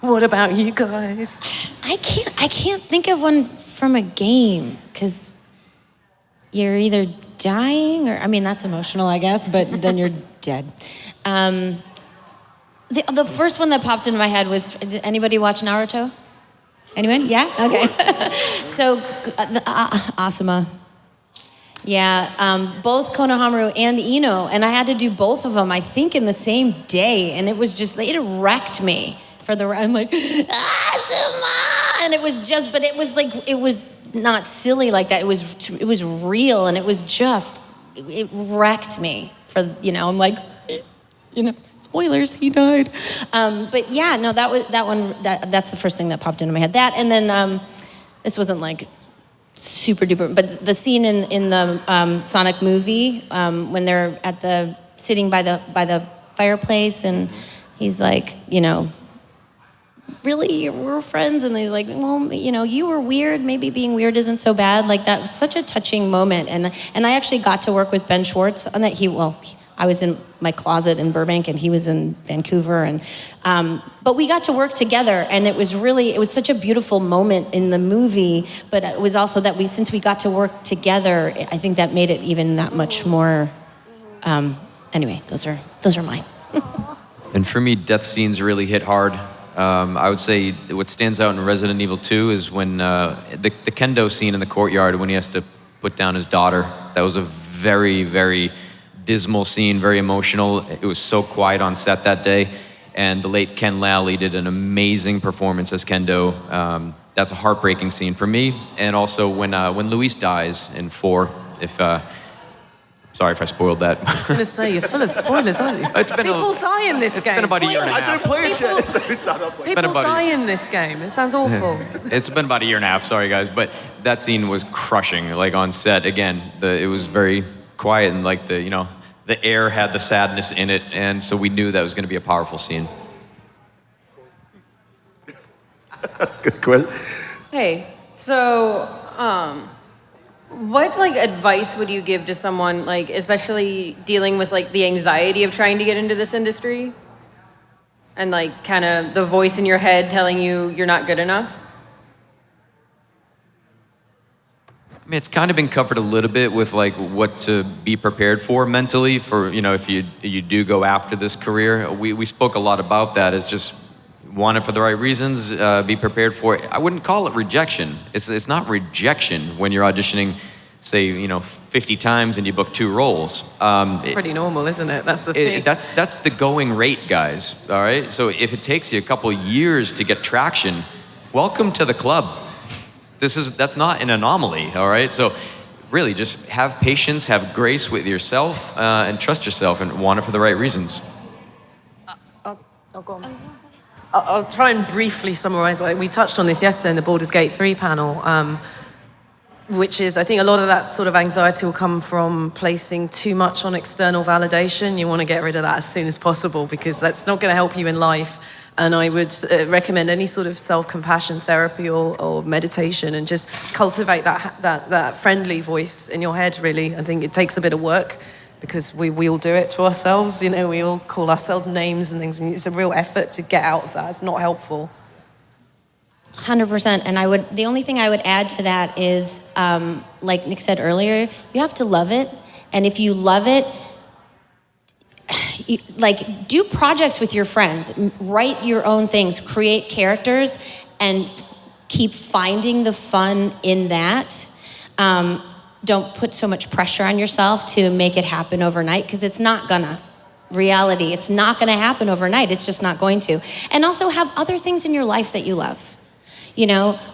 What about you guys? I can't think of one from a game, because you're either dying or, that's emotional, I guess, but then you're dead. The first one that popped into my head was, did anybody watch Naruto? Anyone? Yeah? Okay. So, Asuma. Yeah, both Konohamaru and Ino, and I had to do both of them, I think, in the same day, and it was just, it wrecked me. I'm like, Asuma! and it was just, but it was like, it was not silly like that. It was real, and it was just, it wrecked me for, you know, I'm like, you know, spoilers, he died. But yeah, no, that's the first thing that popped into my head. That, and then this wasn't like super duper, but the scene in the Sonic movie when they're sitting by the fireplace, and he's like, you know, really, we're friends, and he's like, well, you know, you were weird. Maybe being weird isn't so bad. Like, that was such a touching moment, and I actually got to work with Ben Schwartz on that. I was in my closet in Burbank, and he was in Vancouver, and but we got to work together, and it was such a beautiful moment in the movie. But it was also that since we got to work together, I think that made it even that much more. Anyway, those are mine. And for me, death scenes really hit hard. I would say what stands out in Resident Evil 2 is when the kendo scene in the courtyard when he has to put down his daughter. That was a very, very dismal scene, very emotional. It was so quiet on set that day. And the late Ken Lally did an amazing performance as Kendo. That's a heartbreaking scene for me. And also when Luis dies in 4, sorry if I spoiled that. I was going to say, you're full of spoilers, aren't you? People die in this game. It's been about a year and a half. I didn't play it yet. People die in this game. It sounds awful. It's been about a year and a half, sorry guys. But that scene was crushing, like on set. Again, it was very quiet, and like the air had the sadness in it, and so we knew that was going to be a powerful scene. That's a good question. Hey, so what advice would you give to someone especially dealing with the anxiety of trying to get into this industry, and kind of the voice in your head telling you you're not good enough? I mean, it's kind of been covered a little bit with what to be prepared for mentally for, if you do go after this career. We spoke a lot about that as just want it for the right reasons, be prepared for it. I wouldn't call it rejection. It's not rejection when you're auditioning, say, 50 times and you book 2 roles. It's pretty normal, isn't it? That's the thing. That's the going rate, guys, all right? So if it takes you a couple years to get traction, welcome to the club. That's not an anomaly, all right? So really just have patience, have grace with yourself, and trust yourself and want it for the right reasons. Go on. I'll try and briefly summarize. We touched on this yesterday in the Baldur's Gate 3 panel, which is, I think a lot of that sort of anxiety will come from placing too much on external validation. You want to get rid of that as soon as possible, because that's not going to help you in life. And I would recommend any sort of self-compassion therapy or meditation, and just cultivate that friendly voice in your head, really. I think it takes a bit of work, because we all do it to ourselves. We all call ourselves names and things, and it's a real effort to get out of that. It's not helpful. 100%. And the only thing I would add to that is, like Nick said earlier, you have to love it. And if you love it, do projects with your friends, write your own things, create characters, and keep finding the fun in that. Don't put so much pressure on yourself to make it happen overnight, because it's not gonna. Reality, it's not gonna happen overnight. It's just not going to. And also have other things in your life that you love.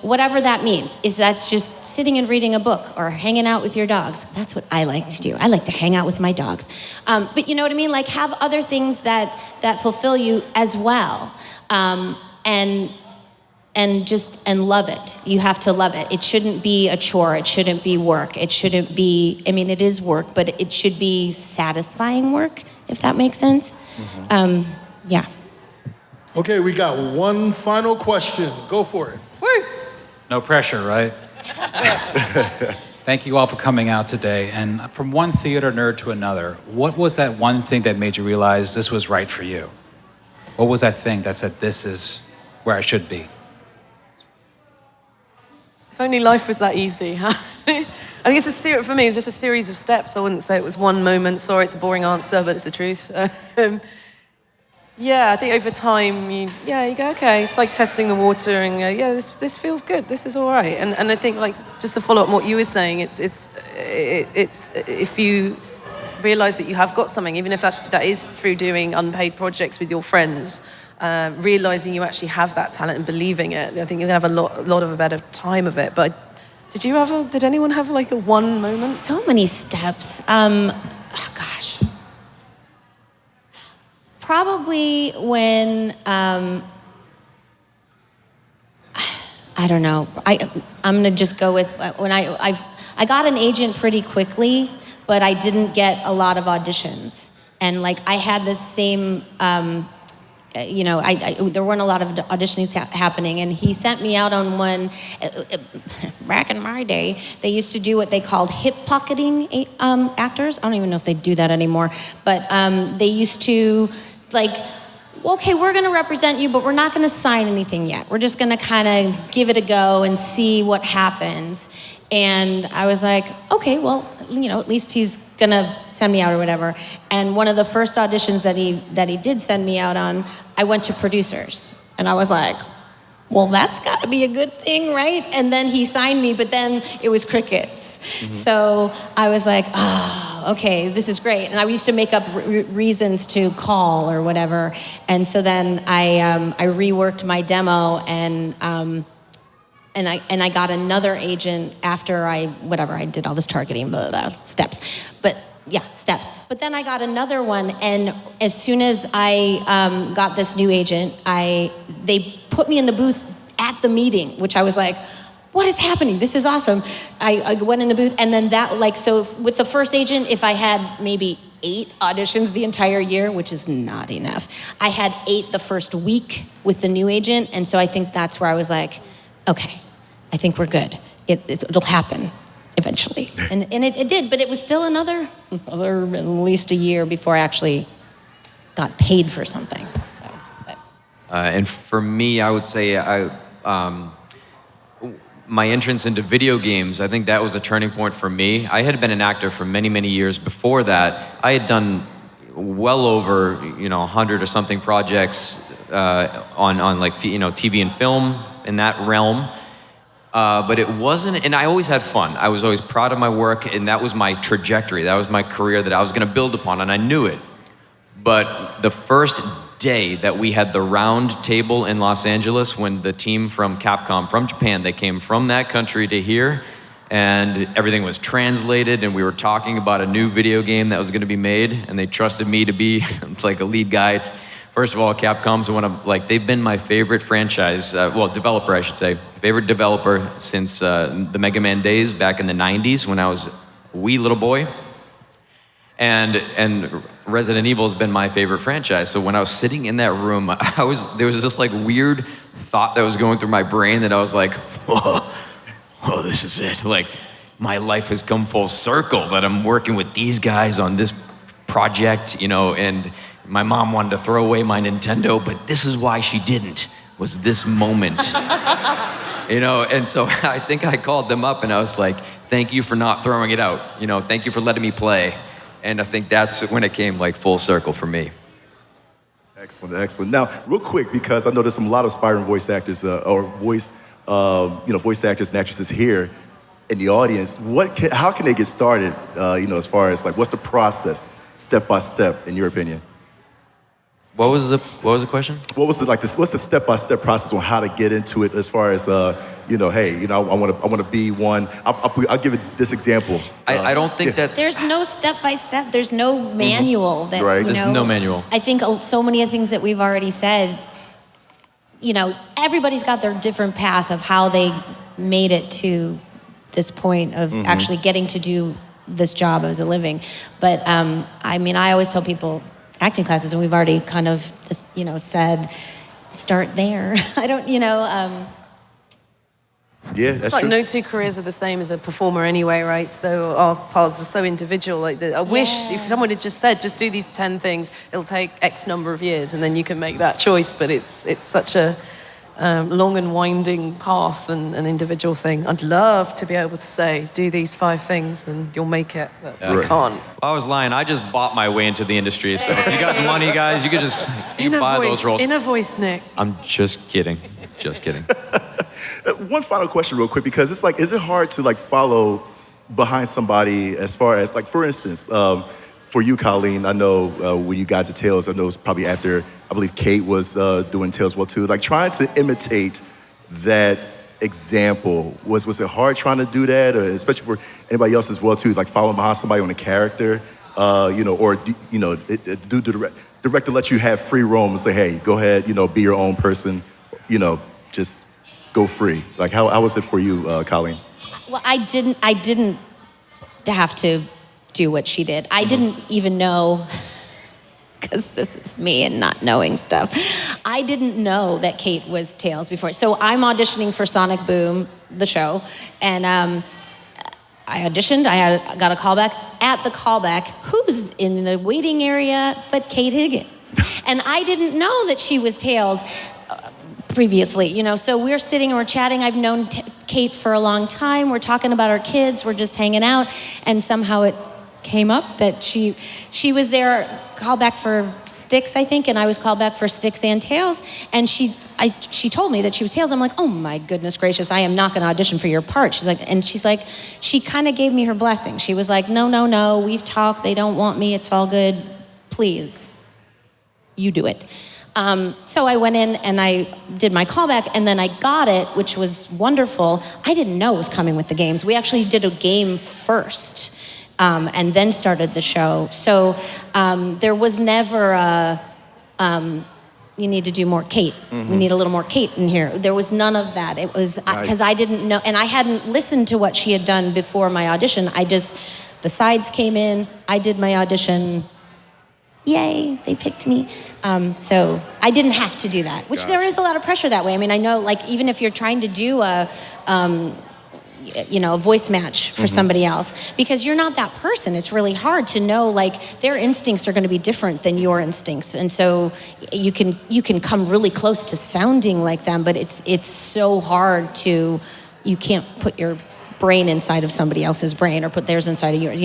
Whatever that means. If that's just sitting and reading a book or hanging out with your dogs, that's what I like to do. I like to hang out with my dogs. But you know what I mean? Have other things that fulfill you as well. And love it. You have to love it. It shouldn't be a chore. It shouldn't be work. It shouldn't be, it is work, but it should be satisfying work, if that makes sense. Mm-hmm. Yeah. Okay, we got one final question. Go for it. Woo! No pressure, right? Thank you all for coming out today. And from one theater nerd to another, what was that one thing that made you realize this was right for you? What was that thing that said, this is where I should be? If only life was that easy, huh? I think for me, it's just a series of steps. I wouldn't say it was one moment. Sorry, it's a boring answer, but it's the truth. Yeah, I think over time, you go, okay, it's like testing the water, and this feels good, this is all right. And I think, just to follow up on what you were saying, it's if you realize that you have got something, even if that is through doing unpaid projects with your friends, realizing you actually have that talent and believing it, I think you're gonna have a lot of a better time of it. But did anyone have like a one moment? So many steps. Oh gosh. Probably when, I don't know. I'm gonna just go with when I got an agent pretty quickly, but I didn't get a lot of auditions. And like I had this same, there weren't a lot of auditions happening, and he sent me out on one. Back in my day, they used to do what they called hip pocketing actors. I don't even know if they do that anymore, but they used to like, okay, we're gonna represent you, but we're not gonna sign anything yet. We're just gonna kind of give it a go and see what happens. And I was like, okay, well, at least he's gonna send me out or whatever. And one of the first auditions that he did send me out on, I went to producers. And I was like, well, that's gotta be a good thing, right? And then he signed me, but then it was crickets. Mm-hmm. So I was like, okay, this is great. And I used to make up reasons to call or whatever. And so then I reworked my demo and I got another agent after I did all this targeting, steps. But then I got another one, and as soon as I got this new agent, they put me in the booth at the meeting, which I was like, what is happening? This is awesome. I went in the booth, and then so with the first agent, if I had maybe 8 auditions the entire year, which is not enough, I had 8 the first week with the new agent, and so I think that's where I was like, okay, I think we're good. It'll happen eventually. And it did, but it was still another at least a year before I actually got paid for something. And for me, I would say my entrance into video games, I think that was a turning point for me. I had been an actor for many, many years. Before that, I had done well over 100 or something projects on like TV and film in that realm. But it wasn't, and I always had fun. I was always proud of my work, and that was my trajectory. That was my career that I was going to build upon, and I knew it. But the first day that we had the round table in Los Angeles, when the team from Capcom, from Japan, they came from that country to here, and everything was translated, and we were talking about a new video game that was going to be made, and they trusted me to be like a lead guy. First of all, Capcom's they've been my favorite franchise, developer, I should say. Favorite developer since the Mega Man days back in the 90s when I was a wee little boy. And Resident Evil has been my favorite franchise. So when I was sitting in that room, there was this like weird thought that was going through my brain that I was like, whoa, this is it. Like, my life has come full circle, that I'm working with these guys on this project, and my mom wanted to throw away my Nintendo, but this is why she didn't, was this moment. And so I think I called them up and I was like, thank you for not throwing it out. Thank you for letting me play. And I think that's when it came like full circle for me. Excellent. Now, real quick, because I know there's a lot of aspiring voice actors voice actors and actresses here in the audience. How can they get started? As far as like, what's the process, step by step, in your opinion? What was the question? What's the step-by-step process on how to get into it? As far as I want to be one. I'll give it this example. I don't think that's. There's no step-by-step. There's no manual. That, right. There's no manual. I think so many of the things that we've already said. Everybody's got their different path of how they made it to this point of actually getting to do this job as a living. But I always tell people, acting classes, and we've already kind of, said, start there. I don't, Yeah, it's like true. No two careers are the same as a performer anyway, right? So our paths are so individual. I wish if someone had just said, just do these 10 things, it'll take X number of years, and then you can make that choice. But it's such a long and winding path and an individual thing. I'd love to be able to say, do these 5 things and you'll make it, but I can't. I was lying. I just bought my way into the industry. So if you got the money, guys, you could just buy those roles. Inner voice, Nick. I'm just kidding. Just kidding. One final question real quick, because it's like, is it hard to like follow behind somebody as far as like, for instance, for you, Colleen, I know when you got to Tales, I know it was probably after, I believe Kate was doing Tales well too. Like trying to imitate that example, was it hard trying to do that, or especially for anybody else as well too, like following behind somebody on a character, or do the director let you have free roam and say, hey, go ahead, be your own person, just go free. Like how was it for you, Colleen? Well, I didn't have to do what she did. I didn't even know, because this is me and not knowing stuff. I didn't know that Kate was Tails before. So I'm auditioning for Sonic Boom, the show, and I auditioned. I got a callback. At the callback, who's in the waiting area but Kate Higgins? And I didn't know that she was Tails previously, So we're sitting and we're chatting. I've known Kate for a long time. We're talking about our kids. We're just hanging out, and somehow it came up that she was there, called back for Sticks, I think, and I was called back for Sticks and Tails, and she told me that she was Tails. I'm like, oh my goodness gracious, I am not going to audition for your part. She's like, she kind of gave me her blessing. She was like, no, we've talked. They don't want me. It's all good. Please, you do it. So I went in and I did my callback, and then I got it, which was wonderful. I didn't know it was coming with the games. We actually did a game first. And then started the show. So there was never you need to do more Kate. Mm-hmm. We need a little more Kate in here. There was none of that. It was because I didn't know, and I hadn't listened to what she had done before my audition. The sides came in, I did my audition. Yay, they picked me. So I didn't have to do that, which there is a lot of pressure that way. I mean, I know, like, even if you're trying to do a voice match for somebody else, because you're not that person. It's really hard to know, like, their instincts are going to be different than your instincts, and so you can come really close to sounding like them, but it's so hard to, you can't put your brain inside of somebody else's brain or put theirs inside of yours.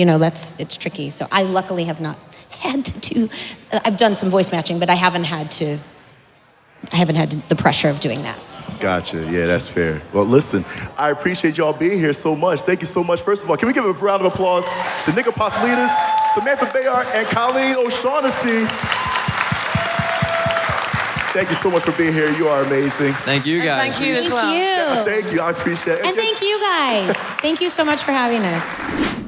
It's tricky. So I luckily have not had to do. I've done some voice matching, but I haven't had the pressure of doing that. Gotcha. Yeah, that's fair. Well, listen, I appreciate y'all being here so much. Thank you so much. First of all, can we give a round of applause to Nick Apostolides, Samantha Béart, and Colleen O'Shaughnessey? Thank you so much for being here. You are amazing. Thank you, guys. Thank you as well. Yeah, thank you. I appreciate it. And thank you guys. Thank you so much for having us.